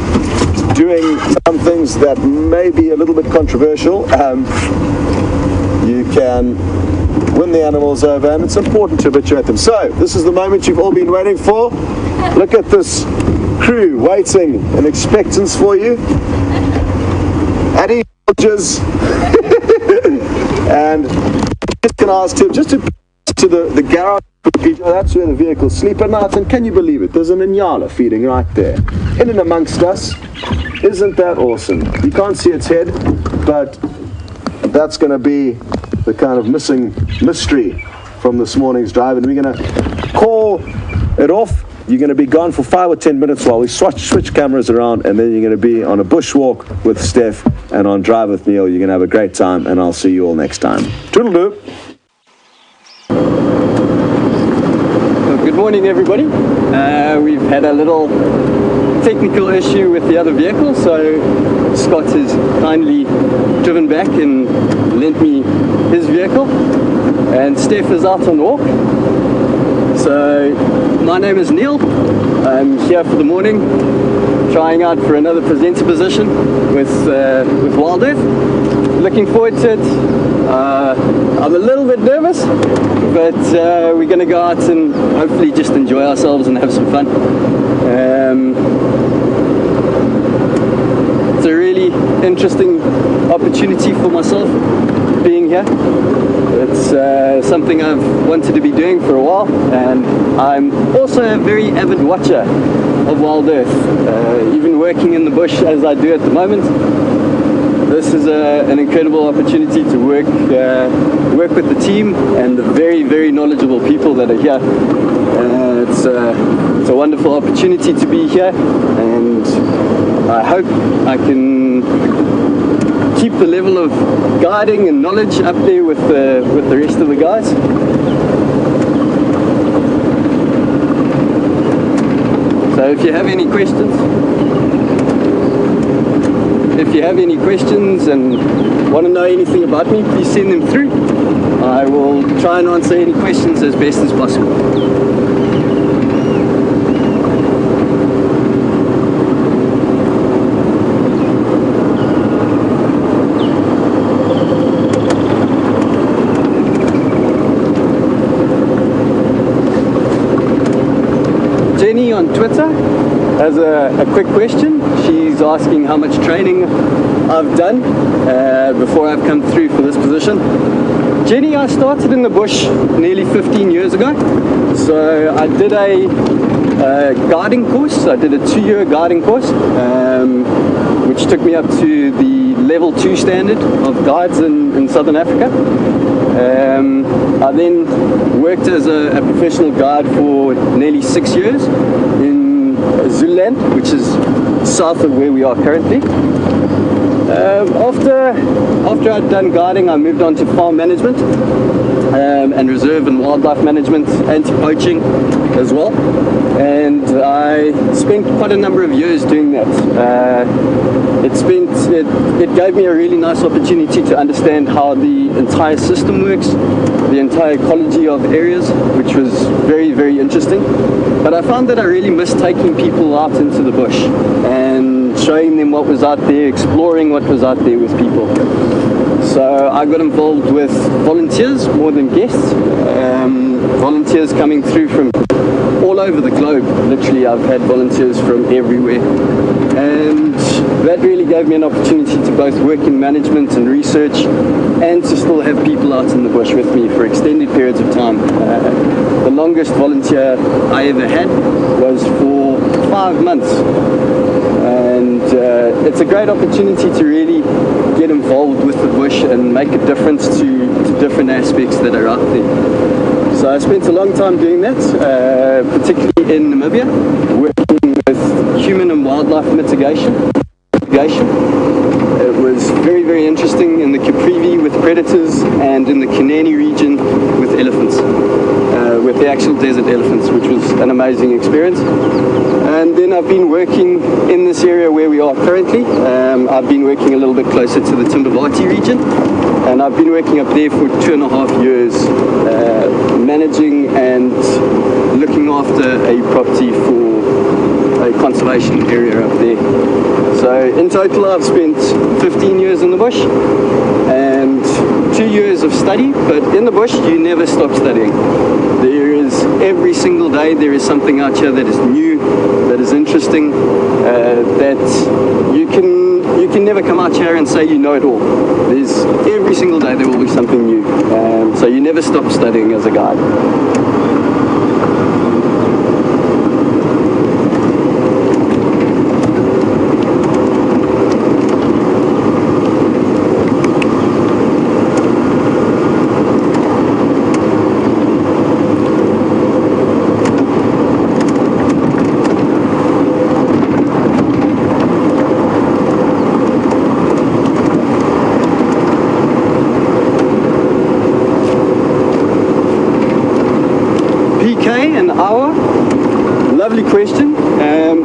doing some things that may be a little bit controversial, you can win the animals over, and it's important to habituate them. So this is the moment you've all been waiting for. Look at this crew waiting in expectance for you. Addy soldiers. And just can ask him just to the garage. That's where the vehicles sleep at night, and can you believe it? There's an Inyala feeding right there, in and amongst us. Isn't that awesome? You can't see its head, but that's going to be the kind of missing mystery from this morning's drive, and we're going to call it off. You're going to be gone for 5 or 10 minutes while we switch cameras around, and then you're going to be on a bushwalk with Steph and on Drive with Neil. You're going to have a great time, and I'll see you all next time. Toodle-doo. Good morning, everybody. We've had a little technical issue with the other vehicle, so Scott has kindly driven back and lent me his vehicle, and Steph is out on walk. So my name is Neil. I'm here for the morning, trying out for another presenter position with Wild Earth. Looking forward to it. I'm a little bit nervous, but we're going to go out and hopefully just enjoy ourselves and have some fun. It's a really interesting opportunity for myself being here. It's something I've wanted to be doing for a while, and I'm also a very avid watcher of Wild Earth, even working in the bush as I do at the moment. This is an incredible opportunity to work with the team and the very, very knowledgeable people that are here. It's a wonderful opportunity to be here, and I hope I can keep the level of guiding and knowledge up there with the rest of the guys. So if you have any questions and want to know anything about me, please send them through. I will try and answer any questions as best as possible. Jenny on Twitter has a quick question. She's asking how much training I've done before I've come through for this position. Jenny, I started in the bush nearly 15 years ago. So I did a guiding course. I did a 2-year guiding course, which took me up to the level 2 standard of guides in Southern Africa. I then worked as a professional guide for nearly 6 years in Zululand, which is south of where we are currently. After I'd done guiding, I moved on to farm management and reserve and wildlife management, anti-poaching as well. And I spent quite a number of years doing that. It gave me a really nice opportunity to understand how the entire system works, the entire ecology of areas, which was very, very interesting. But I found that I really missed taking people out into the bush and showing them what was out there, exploring what was out there with people. So I got involved with volunteers more than guests. Volunteers coming through from all over the globe. Literally, I've had volunteers from everywhere. And that really gave me an opportunity to both work in management and research, and to still have people out in the bush with me for extended periods of time. The longest volunteer I ever had was for 5 months. And it's a great opportunity to really get involved with the bush and make a difference to different aspects that are out there. So I spent a long time doing that, particularly in Namibia, working with human and wildlife mitigation. It was very, very interesting in the Caprivi with predators, and in the Kanani region with elephants, with the actual desert elephants, which was an amazing experience. And then I've been working in this area where we are currently. I've been working a little bit closer to the Timbavati region, and I've been working up there for 2.5 years, managing and looking after a property for a conservation area up there. So in total I've spent 15 years in the bush and 2 years of study, but in the bush you never stop studying. There is, every single day there is something out here that is new, that is interesting, that you can never come out here and say you know it all. There's, every single day there will be something new, so you never stop studying as a guide. Lovely question.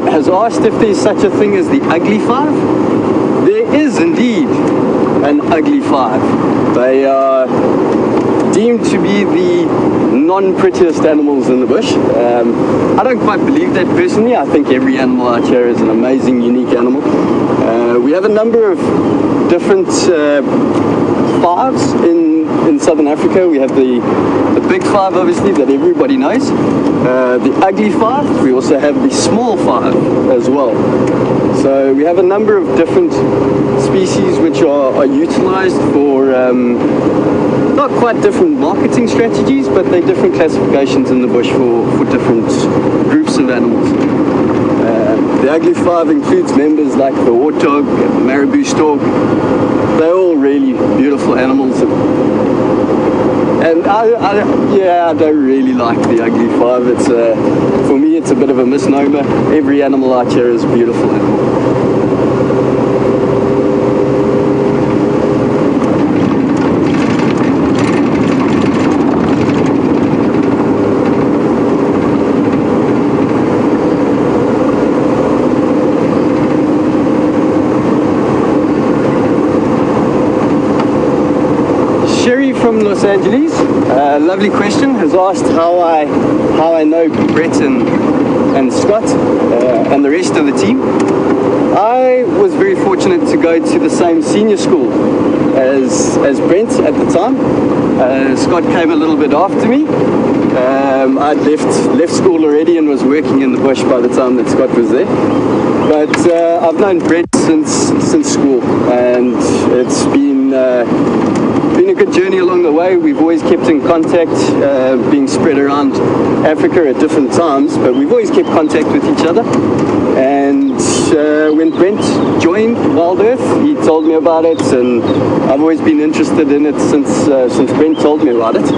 Has asked if there's such a thing as the ugly five. There is indeed an ugly five. They are deemed to be the non-prettiest animals in the bush. I don't quite believe that personally. I think every animal out here is an amazing, unique animal. We have a number of different fives in Southern Africa. We have the big five, obviously, that everybody knows. The ugly five. We also have the small five as well. So we have a number of different species which are utilized for not quite different marketing strategies, but they're different classifications in the bush for different groups of animals. The ugly five includes members like the warthog and the marabou stork. They're all really beautiful animals. And I don't really like the ugly five. It's for me, it's a bit of a misnomer. Every animal out here is a beautiful animal. From Los Angeles, lovely question, has asked how I know Brett and Scott and the rest of the team. I was very fortunate to go to the same senior school as Brent at the time. Scott came a little bit after me. I'd left school already and was working in the bush by the time that Scott was there. But I've known Brett since school, and it's been a good journey along the way. way. We've always kept in contact, being spread around Africa at different times, but we've always kept contact with each other. And when Brent joined Wild Earth, he told me about it, and I've always been interested in it since Brent told me about it.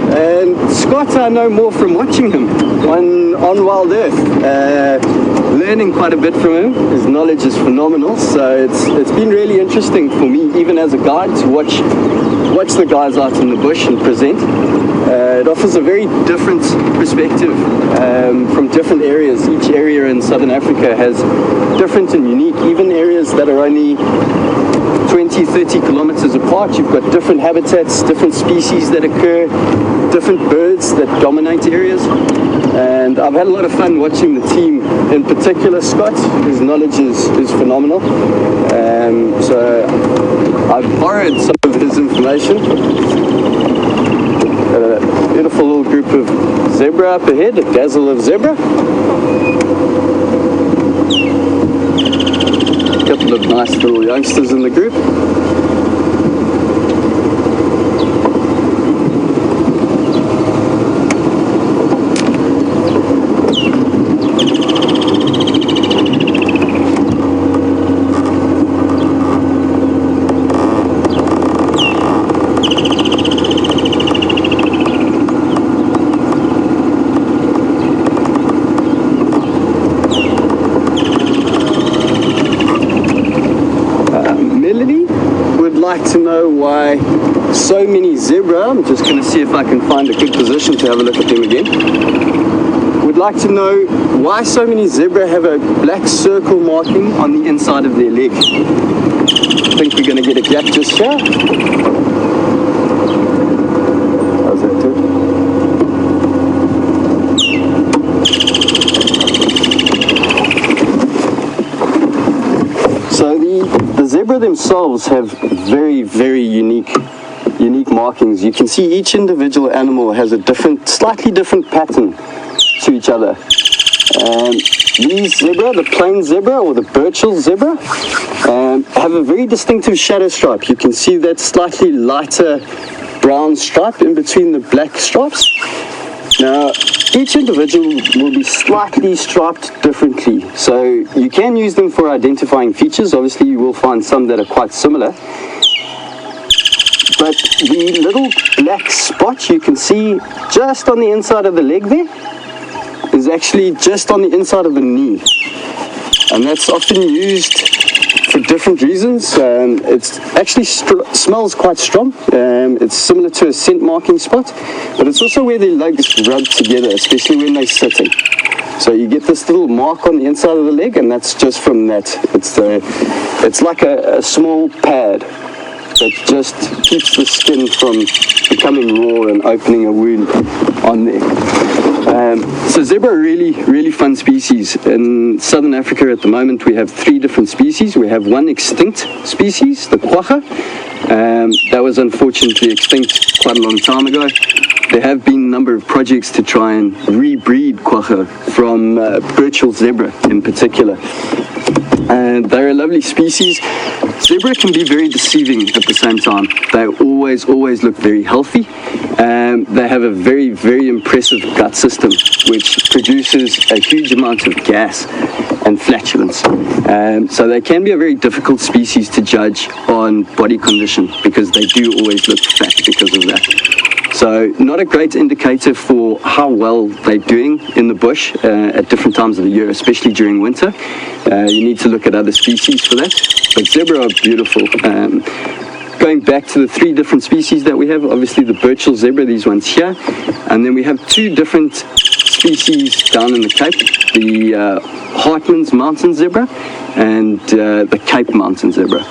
And Scott, I know more from watching him on Wild Earth, learning quite a bit from him. His knowledge is phenomenal, so it's been really interesting for me, even as a guide, to watch the guys out in the bush and present. It offers a very different perspective from different areas. Each area in southern Africa has different and unique, even areas that are only 20, 30 kilometers apart. You've got different habitats, different species that occur, different birds that dominate areas. And I've had a lot of fun watching the team, in particular Scott. His knowledge is phenomenal. So I've borrowed some of his information. A beautiful little group of zebra up ahead, a dazzle of zebra. A couple of nice little youngsters in the group. To know why so many zebra, I'm just going to see if I can find a good position to have a look at them again. Would like to know why so many zebra have a black circle marking on the inside of their leg. I think we're going to get a gap just here. How's that do? So the zebra themselves have very, very unique markings. You can see each individual animal has a slightly different pattern to each other. These zebra, the plain zebra or the Burchell zebra, have a very distinctive shadow stripe. You can see that slightly lighter brown stripe in between the black stripes. Now, each individual will be slightly striped differently, so you can use them for identifying features. Obviously, you will find some that are quite similar. But the little black spot you can see just on the inside of the leg there is actually just on the inside of the knee. And that's often used for different reasons. It actually smells quite strong. It's similar to a scent marking spot, but it's also where their legs rub together, especially when they're sitting. So you get this little mark on the inside of the leg, and that's just from that. It's like a small pad that just keeps the skin from becoming raw and opening a wound on there. So zebra are really, really fun species. In southern Africa at the moment we have 3 different species. We have one extinct species, the quagga. That was unfortunately extinct quite a long time ago. There have been a number of projects to try and rebreed quagga from Burchell zebra in particular. And they're a lovely species. Zebra can be very deceiving at the same time. They always look very healthy. They have a very, very impressive gut system, which produces a huge amount of gas and flatulence. So they can be a very difficult species to judge on body condition, because they do always look fat because of that. So not a great indicator for how well they're doing in the bush at different times of the year, especially during winter. You need to look at other species for that. But zebra are beautiful. Going back to the 3 different species that we have, obviously the Burchell zebra, these ones here. And then we have 2 different species down in the Cape, the Hartman's mountain zebra and the Cape mountain zebra.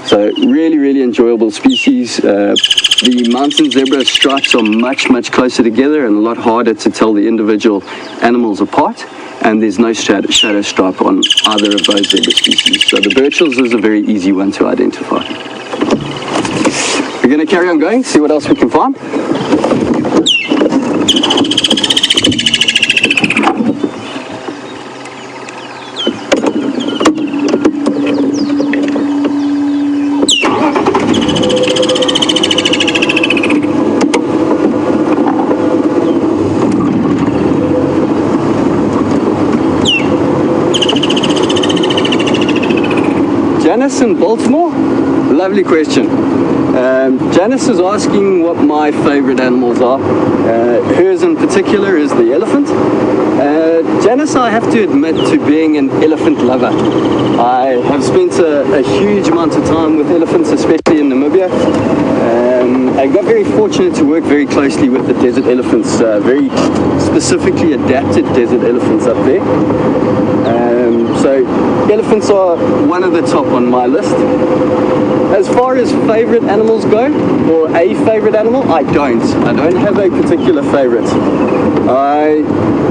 So really, really enjoyable species. The mountain zebra stripes are much, much closer together and a lot harder to tell the individual animals apart. And there's no shadow stripe on either of those zebra species. So the Burchells is a very easy one to identify. We're going to carry on going, see what else we can find. Janice in Baltimore. Lovely question. Janice is asking what my favorite animals are. Hers in particular is the elephant. Janice, I have to admit to being an elephant lover. I have spent a huge amount of time with elephants, especially in Namibia. I got very fortunate to work very closely with the desert elephants, very specifically adapted desert elephants up there. So elephants are one of the top on my list. As far as favorite animals go, or a favorite animal, I don't have a particular favorite. I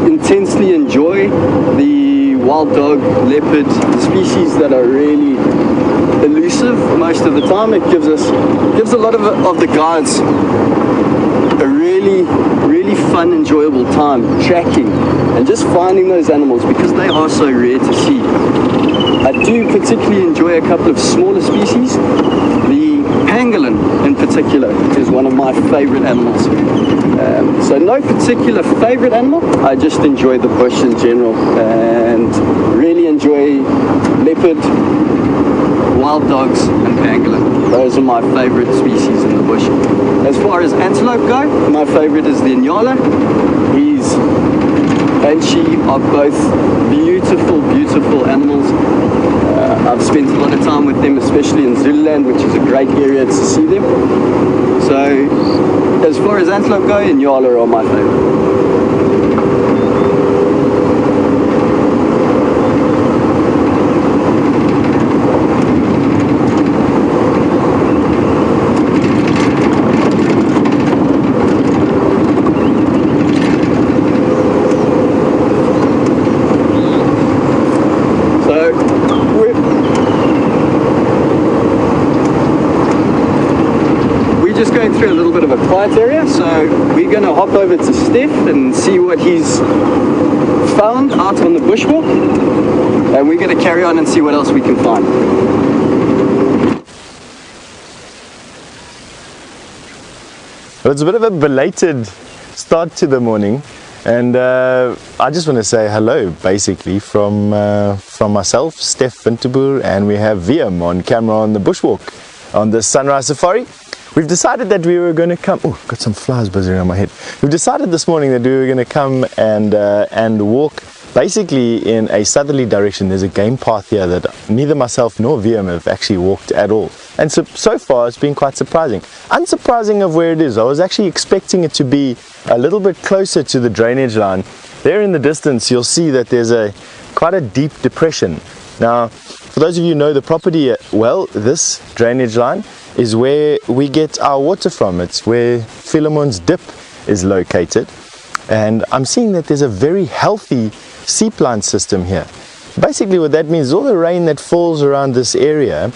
intensely enjoy the wild dog, leopard, species that are really elusive most of the time. It gives a lot of the guides a really fun, enjoyable time tracking and just finding those animals because they are so rare to see. I do particularly enjoy a couple of smaller species. The pangolin in particular is one of my favorite animals. So no particular favorite animal, I just enjoy the bush in general and really enjoy leopard, wild dogs and pangolin. Those are my favorite species in the bush. As far as antelope go, my favorite is the Inyala. He's and she are both beautiful animals. I've spent a lot of time with them, especially in Zululand, which is a great area to see them. So as far as antelope go, Inyala are my favorite. Just going through a little bit of a quiet area, so we're going to hop over to Steph and see what he's found out on the bushwalk, and we're going to carry on and see what else we can find. Well, it's a bit of a belated start to the morning, and I just want to say hello basically from myself, Steph Winterboer, and we have VM on camera on the bushwalk on the sunrise safari. We've decided that we were going to come. Oh, got some flies buzzing around my head. We've decided this morning that we were going to come and walk basically in a southerly direction. There's a game path here that neither myself nor VM have actually walked at all, and so far it's been quite surprising. Unsurprising of where it is. I was actually expecting it to be a little bit closer to the drainage line. There in the distance you'll see that there's quite a deep depression. Now, for those of you who know the property well, this drainage line is where we get our water from. It's where Philemon's Dip is located, and I'm seeing that there's a very healthy sea plant system here. Basically what that means is all the rain that falls around this area,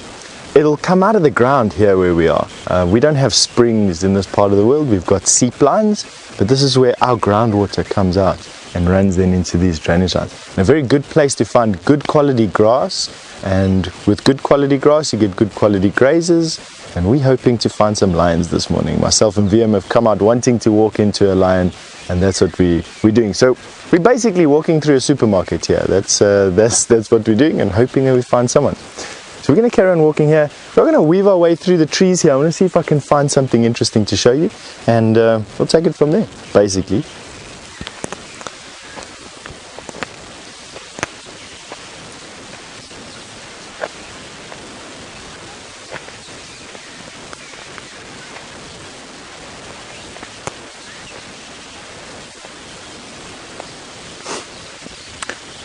it'll come out of the ground here where we are. We don't have springs in this part of the world. We've got sea plants, but this is where our groundwater comes out and runs then into these drainage lines. And a very good place to find good quality grass, and with good quality grass you get good quality grazers, and we're hoping to find some lions this morning. Myself and VM have come out wanting to walk into a lion, and that's what we're doing. So we're basically walking through a supermarket here. That's what we're doing, and hoping that we find someone. So we're going to carry on walking here. We're going to weave our way through the trees here. I want to see if I can find something interesting to show you, and we'll take it from there basically.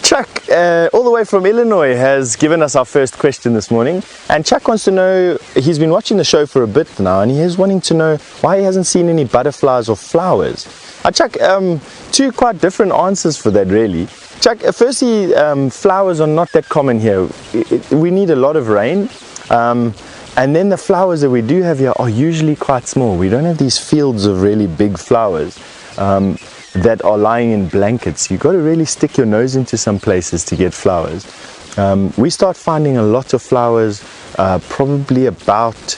Chuck, all the way from Illinois, has given us our first question this morning, and Chuck wants to know, he's been watching the show for a bit now, and he is wanting to know why he hasn't seen any butterflies or flowers. Chuck, two quite different answers for that really. Chuck, firstly, flowers are not that common here. We need a lot of rain, and then the flowers that we do have here are usually quite small. We don't have these fields of really big flowers that are lying in blankets. You've got to really stick your nose into some places to get flowers. We start finding a lot of flowers probably about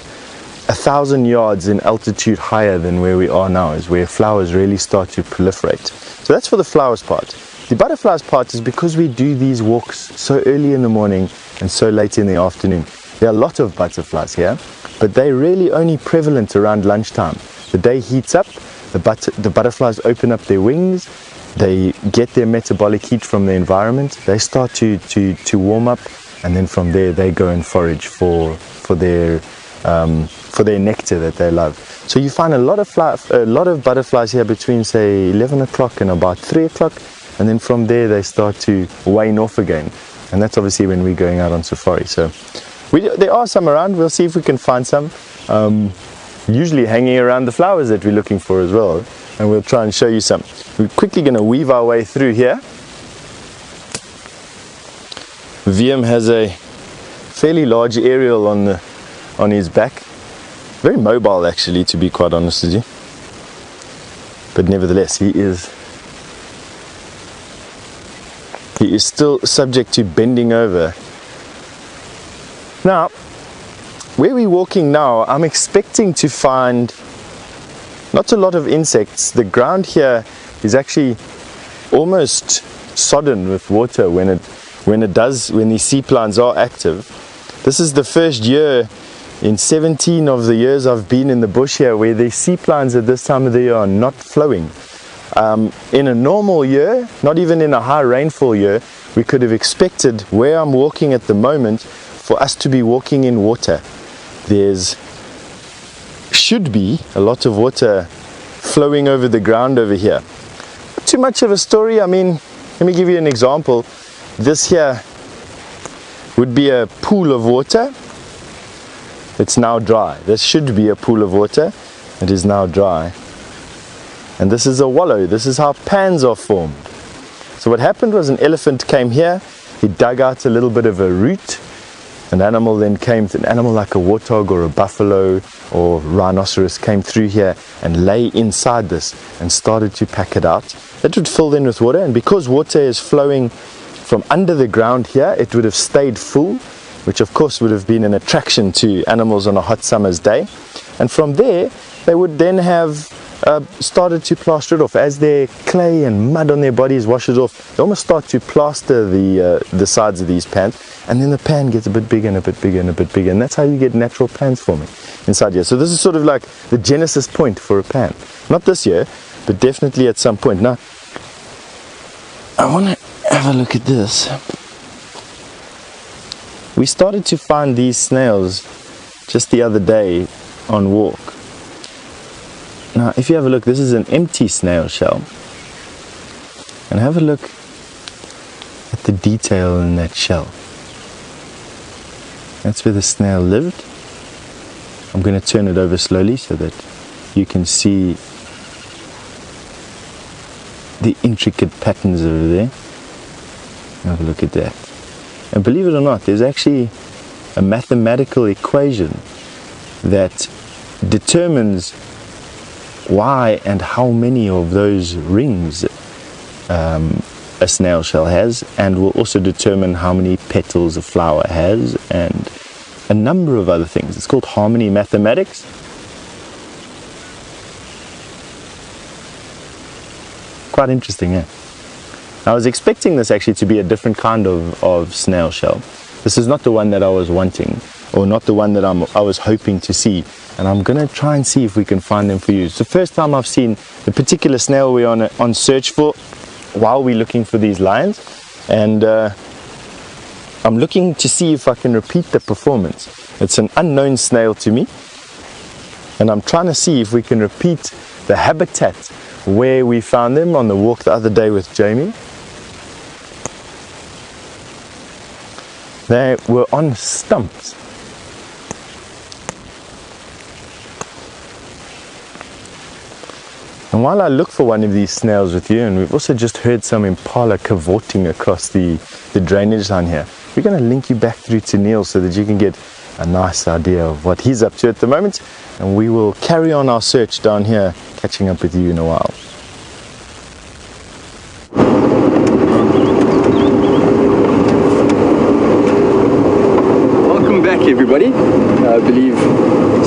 1,000 yards in altitude higher than where we are now, is where flowers really start to proliferate. So that's for the flowers part. The butterflies part is because we do these walks so early in the morning and so late in the afternoon. There are a lot of butterflies here, but they're really only prevalent around lunchtime. The day heats up, the butterflies open up their wings, they get their metabolic heat from the environment, they start to warm up, and then from there they go and forage for their nectar that they love. So you find a lot of butterflies here between, say, 11 o'clock and about 3 o'clock, and then from there they start to wane off again, and that's obviously when we're going out on safari. So there are some around. We'll see if we can find some, usually hanging around the flowers that we're looking for as well, and we'll try and show you some. We're quickly going to weave our way through here. VM has a fairly large aerial on his back. Very mobile, actually, to be quite honest with you. But nevertheless, he is still subject to bending over. Now, where we're walking now, I'm expecting to find not a lot of insects. The ground here is actually almost sodden with water when these sea plants are active. This is the first year in 17 of the years I've been in the bush here where the sea plants at this time of the year are not flowing. In a normal year, not even in a high rainfall year, we could have expected where I'm walking at the moment for us to be walking in water. Should be a lot of water flowing over the ground over here. Too much of a story. I mean, let me give you an example. This here would be a pool of water. It's now dry. This should be a pool of water. It is now dry. And this is a wallow. This is how pans are formed. So what happened was an elephant came here. He dug out a little bit of a root. An animal then came, an animal like a warthog or a buffalo or rhinoceros came through here and lay inside this and started to pack it out. It would fill then with water, and because water is flowing from under the ground here, it would have stayed full, which of course would have been an attraction to animals on a hot summer's day. And from there, they would then have started to plaster it off. As their clay and mud on their bodies washes off, they almost start to plaster the sides of these pans, and then the pan gets a bit bigger and a bit bigger and a bit bigger, and that's how you get natural pans forming inside here. So this is sort of like the genesis point for a pan. Not this year, but definitely at some point. Now, I want to have a look at this. We started to find these snails just the other day on walk. Now, if you have a look, this is an empty snail shell. And have a look at the detail in that shell. That's where the snail lived. I'm going to turn it over slowly so that you can see the intricate patterns over there. Have a look at that. And believe it or not, there's actually a mathematical equation that determines why and how many of those rings a snail shell has, and will also determine how many petals a flower has, and a number of other things. It's called harmony mathematics. Quite interesting, yeah. I was expecting this actually to be a different kind of snail shell. This is not the one that I was wanting, or not the one that I was hoping to see. And I'm going to try and see if we can find them for you. It's the first time I've seen the particular snail we're on search for while we're looking for these lines. And I'm looking to see if I can repeat the performance. It's an unknown snail to me. And I'm trying to see if we can repeat the habitat where we found them on the walk the other day with Jamie. They were on stumps. And while I look for one of these snails with you, and we've also just heard some impala cavorting across the drainage line here, we're going to link you back through to Neil so that you can get a nice idea of what he's up to at the moment, and we will carry on our search down here, catching up with you in a while. Welcome back, everybody. I believe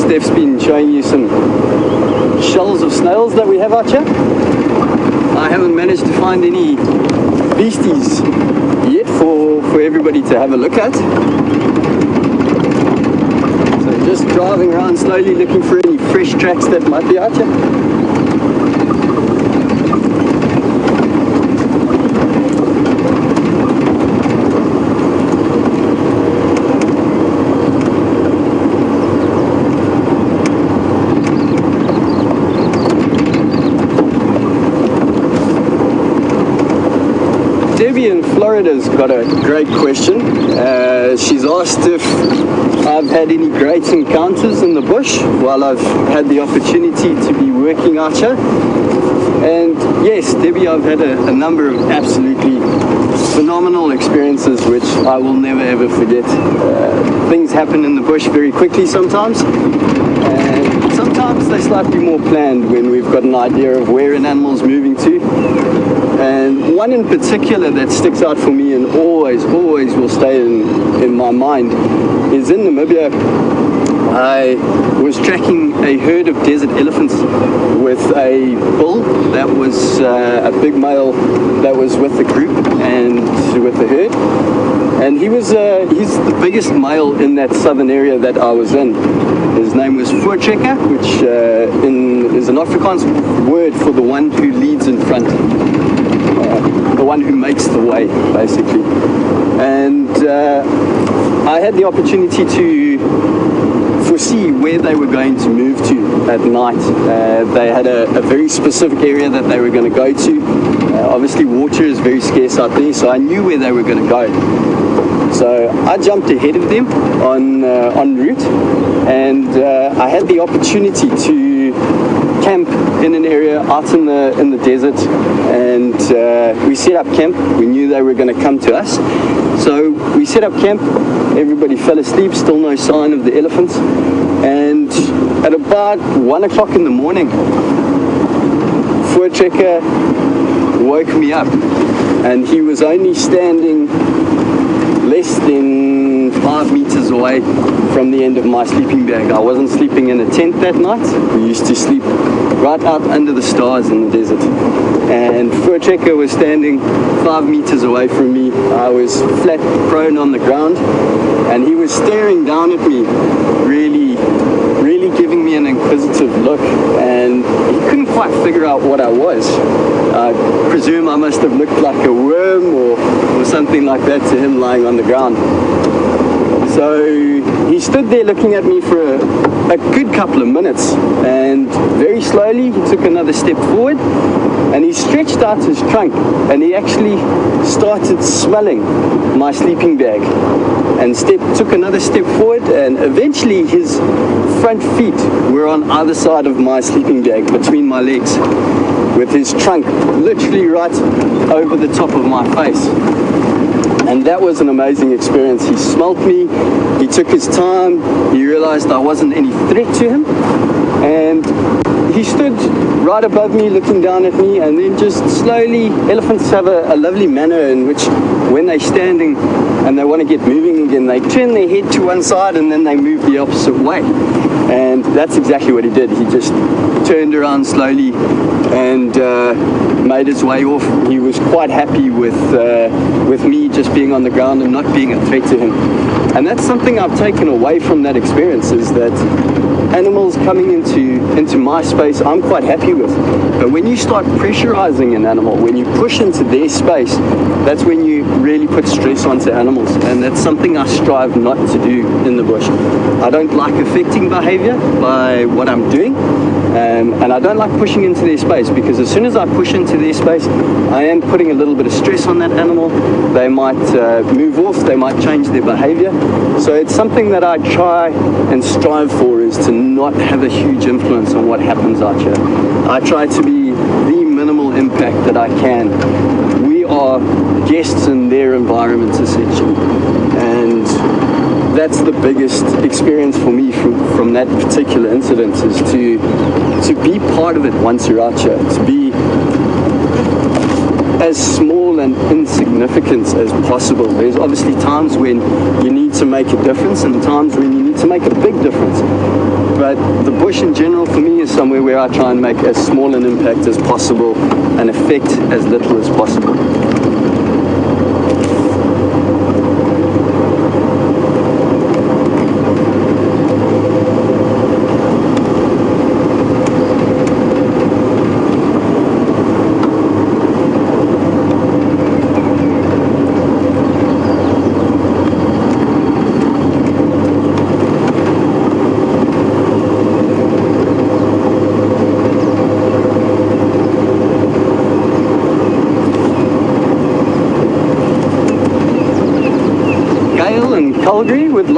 Steph's been showing you some shells of snails that we have out here. I haven't managed to find any beasties yet for everybody to have a look at. just driving around slowly looking for any fresh tracks that might be out here. Debbie in Florida's got a great question. She's asked if I've had any great encounters in the bush while I've had the opportunity to be working out here. And yes, Debbie, I've had a number of absolutely phenomenal experiences which I will never ever forget. Things happen in the bush very quickly sometimes, and sometimes they're slightly more planned when we've got an idea of where an animal's moving to. And one in particular that sticks out for me and always will stay in my mind is in Namibia. I was tracking a herd of desert elephants with a bull that was a big male that was with the group and with the herd. And he's the biggest male in that southern area that I was in. His name was Voortrekker, which is an Afrikaans word for the one who leads in front. The one who makes the way, basically. And I had the opportunity to foresee where they were going to move to at night. They had a very specific area that they were going to go to. Obviously water is very scarce out there, so I knew where they were going to go. So I jumped ahead of them en route, and I had the opportunity to camp in an area out in the desert, and we set up camp. We knew they were going to come to us, so we set up camp. Everybody fell asleep, still no sign of the elephants, and at about 1 o'clock in the morning, Voortrekker woke me up, and he was only standing less than 5 meters away from the end of my sleeping bag. I wasn't sleeping in a tent that night. We used to sleep right out under the stars in the desert. And Voortrekker was standing 5 meters away from me. I was flat prone on the ground, and he was staring down at me, really giving me an inquisitive look, and he couldn't quite figure out what I was. I presume I must have looked like a worm or something like that to him lying on the ground. So he stood there looking at me for a good couple of minutes, and very slowly he took another step forward, and he stretched out his trunk, and he actually started smelling my sleeping bag, and took another step forward, and eventually his front feet were on either side of my sleeping bag, between my legs, with his trunk literally right over the top of my face. And that was an amazing experience. He smelt me, he took his time, he realized I wasn't any threat to him, and he stood right above me looking down at me, and then just slowly, elephants have a lovely manner in which when they're standing and they want to get moving again, they turn their head to one side and then they move the opposite way. And that's exactly what he did. He just turned around slowly and made his way off. He was quite happy with me just being on the ground and not being a threat to him. And that's something I've taken away from that experience, is that animals coming into my space I'm quite happy with. But when you start pressurizing an animal, when you push into their space, that's when you really put stress onto animals, and that's something I strive not to do in the bush. I don't like affecting behavior by what I'm doing, and I don't like pushing into their space, because as soon as I push into their space, I am putting a little bit of stress on that animal. They might move off, they might change their behavior. So it's something that I try and strive for, is to not have a huge influence on what happens out here. I try to be the minimal impact that I can. We are guests in their environments, essentially, and that's the biggest experience for me from that particular incident, is to be part of it once you're out here, to be as small and insignificant as possible. There's obviously times when you need to make a difference and times when you need to make a big difference. But the bush in general for me is somewhere where I try and make as small an impact as possible and affect as little as possible.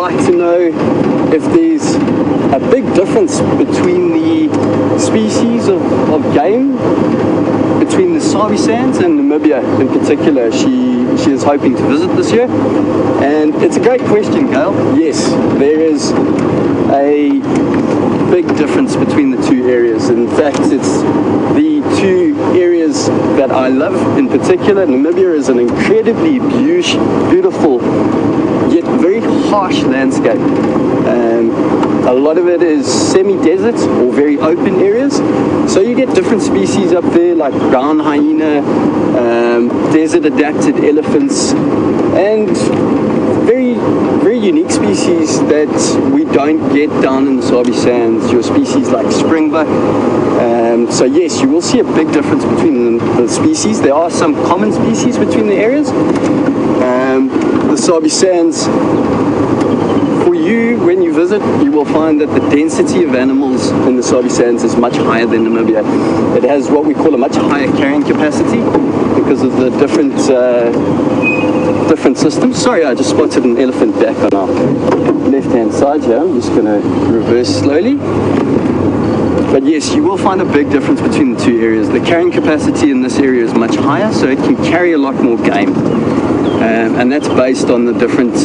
like to know if there's a big difference between the species of game between the Sabi Sands and Namibia in particular. She is hoping to visit this year, and it's a great question, Gail. Yes, there is a big difference between the two areas. In fact, it's the two areas that I love in particular. Namibia is an incredibly beautiful yet very harsh landscape. A lot of it is semi-desert or very open areas, so you get different species up there like brown hyena, desert-adapted elephants, and very unique species that we don't get down in the Sabi Sands. Your species like springbuck. So yes, you will see a big difference between the species. There are some common species between the areas. The Sabi Sands, for you, when you visit, you will find that the density of animals in the Sabi Sands is much higher than Namibia. It has what we call a much higher carrying capacity because of the different systems. Sorry, I just spotted an elephant back on our left-hand side here. I'm just going to reverse slowly. But yes, you will find a big difference between the two areas. The carrying capacity in this area is much higher, so it can carry a lot more game. And that's based on the different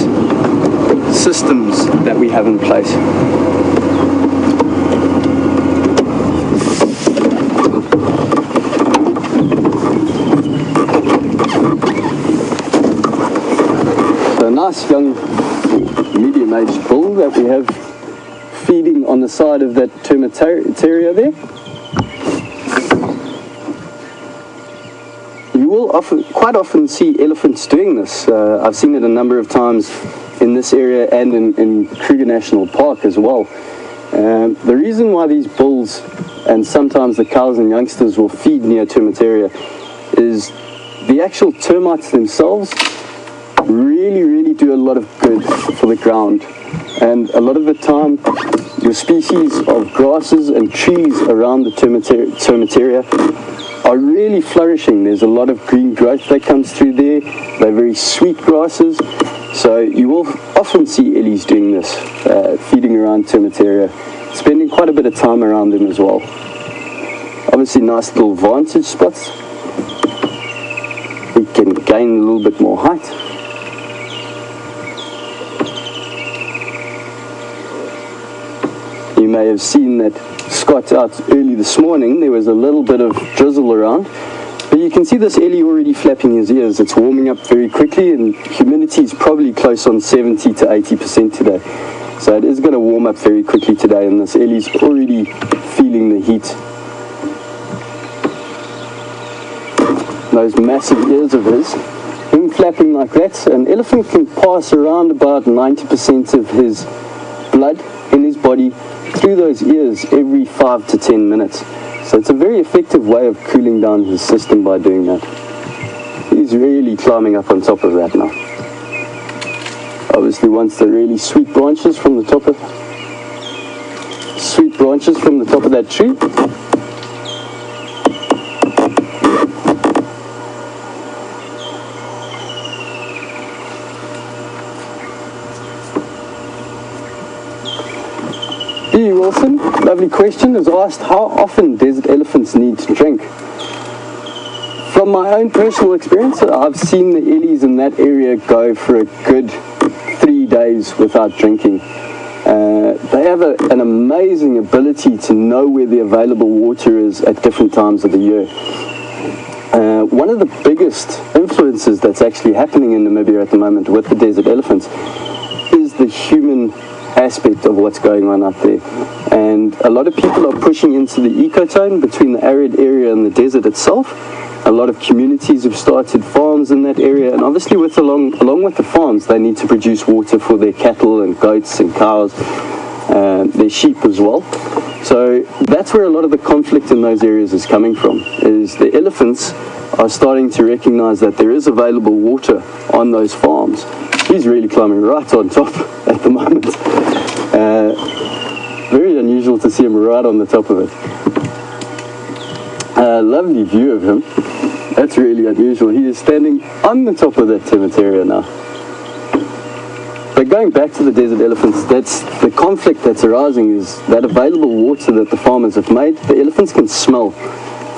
systems that we have in place. So a nice young medium-aged bull that we have feeding on the side of that termitaria there. You will quite often see elephants doing this. I've seen it a number of times in this area and in Kruger National Park as well. The reason why these bulls and sometimes the cows and youngsters will feed near termitaria is the actual termites themselves really do a lot of good for the ground. And a lot of the time, your species of grasses and trees around the termitaria are really flourishing. There's a lot of green growth that comes through there. They're very sweet grasses. So you will often see ellies doing this, feeding around termitaria, spending quite a bit of time around them as well. Obviously nice little vantage spots. We can gain a little bit more height. You may have seen that Scott out early this morning, there was a little bit of drizzle around. But you can see this ellie already flapping his ears. It's warming up very quickly, and humidity is probably close on 70 to 80% today. So it is going to warm up very quickly today, and this ellie's already feeling the heat. Those massive ears of his, him flapping like that. An elephant can pass around about 90% of his blood in his body through those ears every 5 to 10 minutes. So it's a very effective way of cooling down his system by doing that. He's really climbing up on top of that now. Obviously wants the really sweet branches from the top of that tree. Wilson, lovely question, has asked how often desert elephants need to drink. From my own personal experience, I've seen the ellies in that area go for a good 3 days without drinking. They have an amazing ability to know where the available water is at different times of the year. One of the biggest influences that's actually happening in Namibia at the moment with the desert elephants is the human aspect of what's going on up there. And a lot of people are pushing into the ecotone between the arid area and the desert itself. A lot of communities have started farms in that area, and obviously along with the farms, they need to produce water for their cattle and goats and cows, their sheep as well. So that's where a lot of the conflict in those areas is coming from, is the elephants are starting to recognize that there is available water on those farms. He's really climbing right on top at the moment. Very unusual to see him right on the top of it. Lovely view of him. That's really unusual. He is standing on the top of that termitaria now. But going back to the desert elephants, that's the conflict that's arising is that available water that the farmers have made, the elephants can smell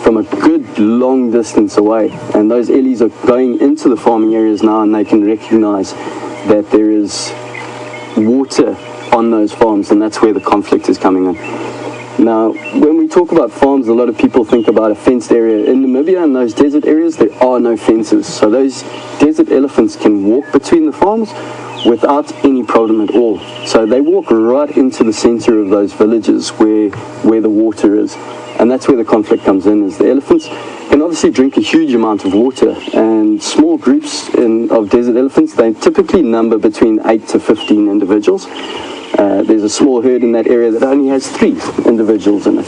from a good long distance away. And those ellies are going into the farming areas now, and they can recognize that there is water on those farms, and that's where the conflict is coming in. Now, when we talk about farms, a lot of people think about a fenced area. In Namibia, in those desert areas, there are no fences. So those desert elephants can walk between the farms without any problem at all. So they walk right into the center of those villages where the water is. And that's where the conflict comes in, is the elephants can obviously drink a huge amount of water, and small groups of desert elephants, they typically number between 8 to 15 individuals. There's a small herd in that area that only has 3 individuals in it.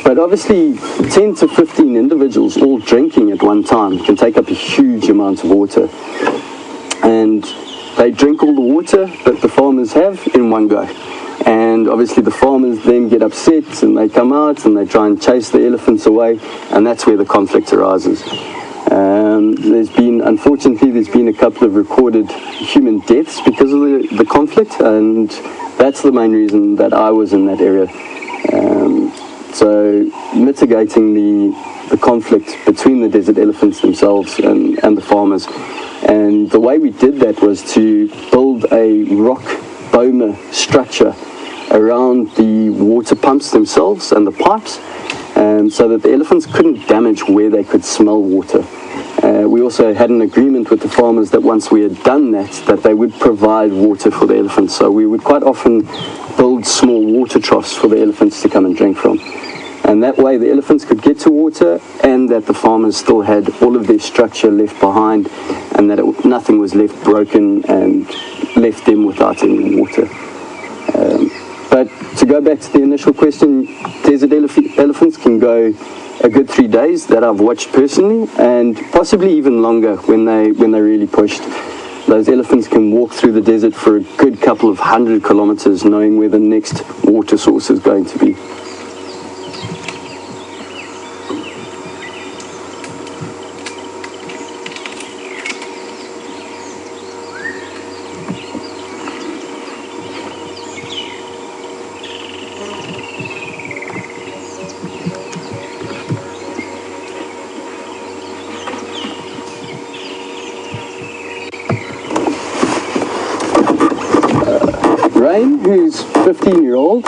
But obviously 10 to 15 individuals all drinking at one time can take up a huge amount of water. And they drink all the water that the farmers have in one go. And obviously the farmers then get upset and they come out and they try and chase the elephants away, and that's where the conflict arises. Unfortunately, there's been a couple of recorded human deaths because of the conflict, and that's the main reason that I was in that area. So mitigating the conflict between the desert elephants themselves and the farmers. And the way we did that was to build a rock boma structure around the water pumps themselves and the pipes, so that the elephants couldn't damage where they could smell water. We also had an agreement with the farmers that once we had done that they would provide water for the elephants. So we would quite often build small water troughs for the elephants to come and drink from. And that way the elephants could get to water, and that the farmers still had all of their structure left behind, and that nothing was left broken and left them without any water. But to go back to the initial question, desert elephants can go a good 3 days, that I've watched personally, and possibly even longer when they really pushed. Those elephants can walk through the desert for a good couple of 100 kilometers, knowing where the next water source is going to be. Who's 15-year-old,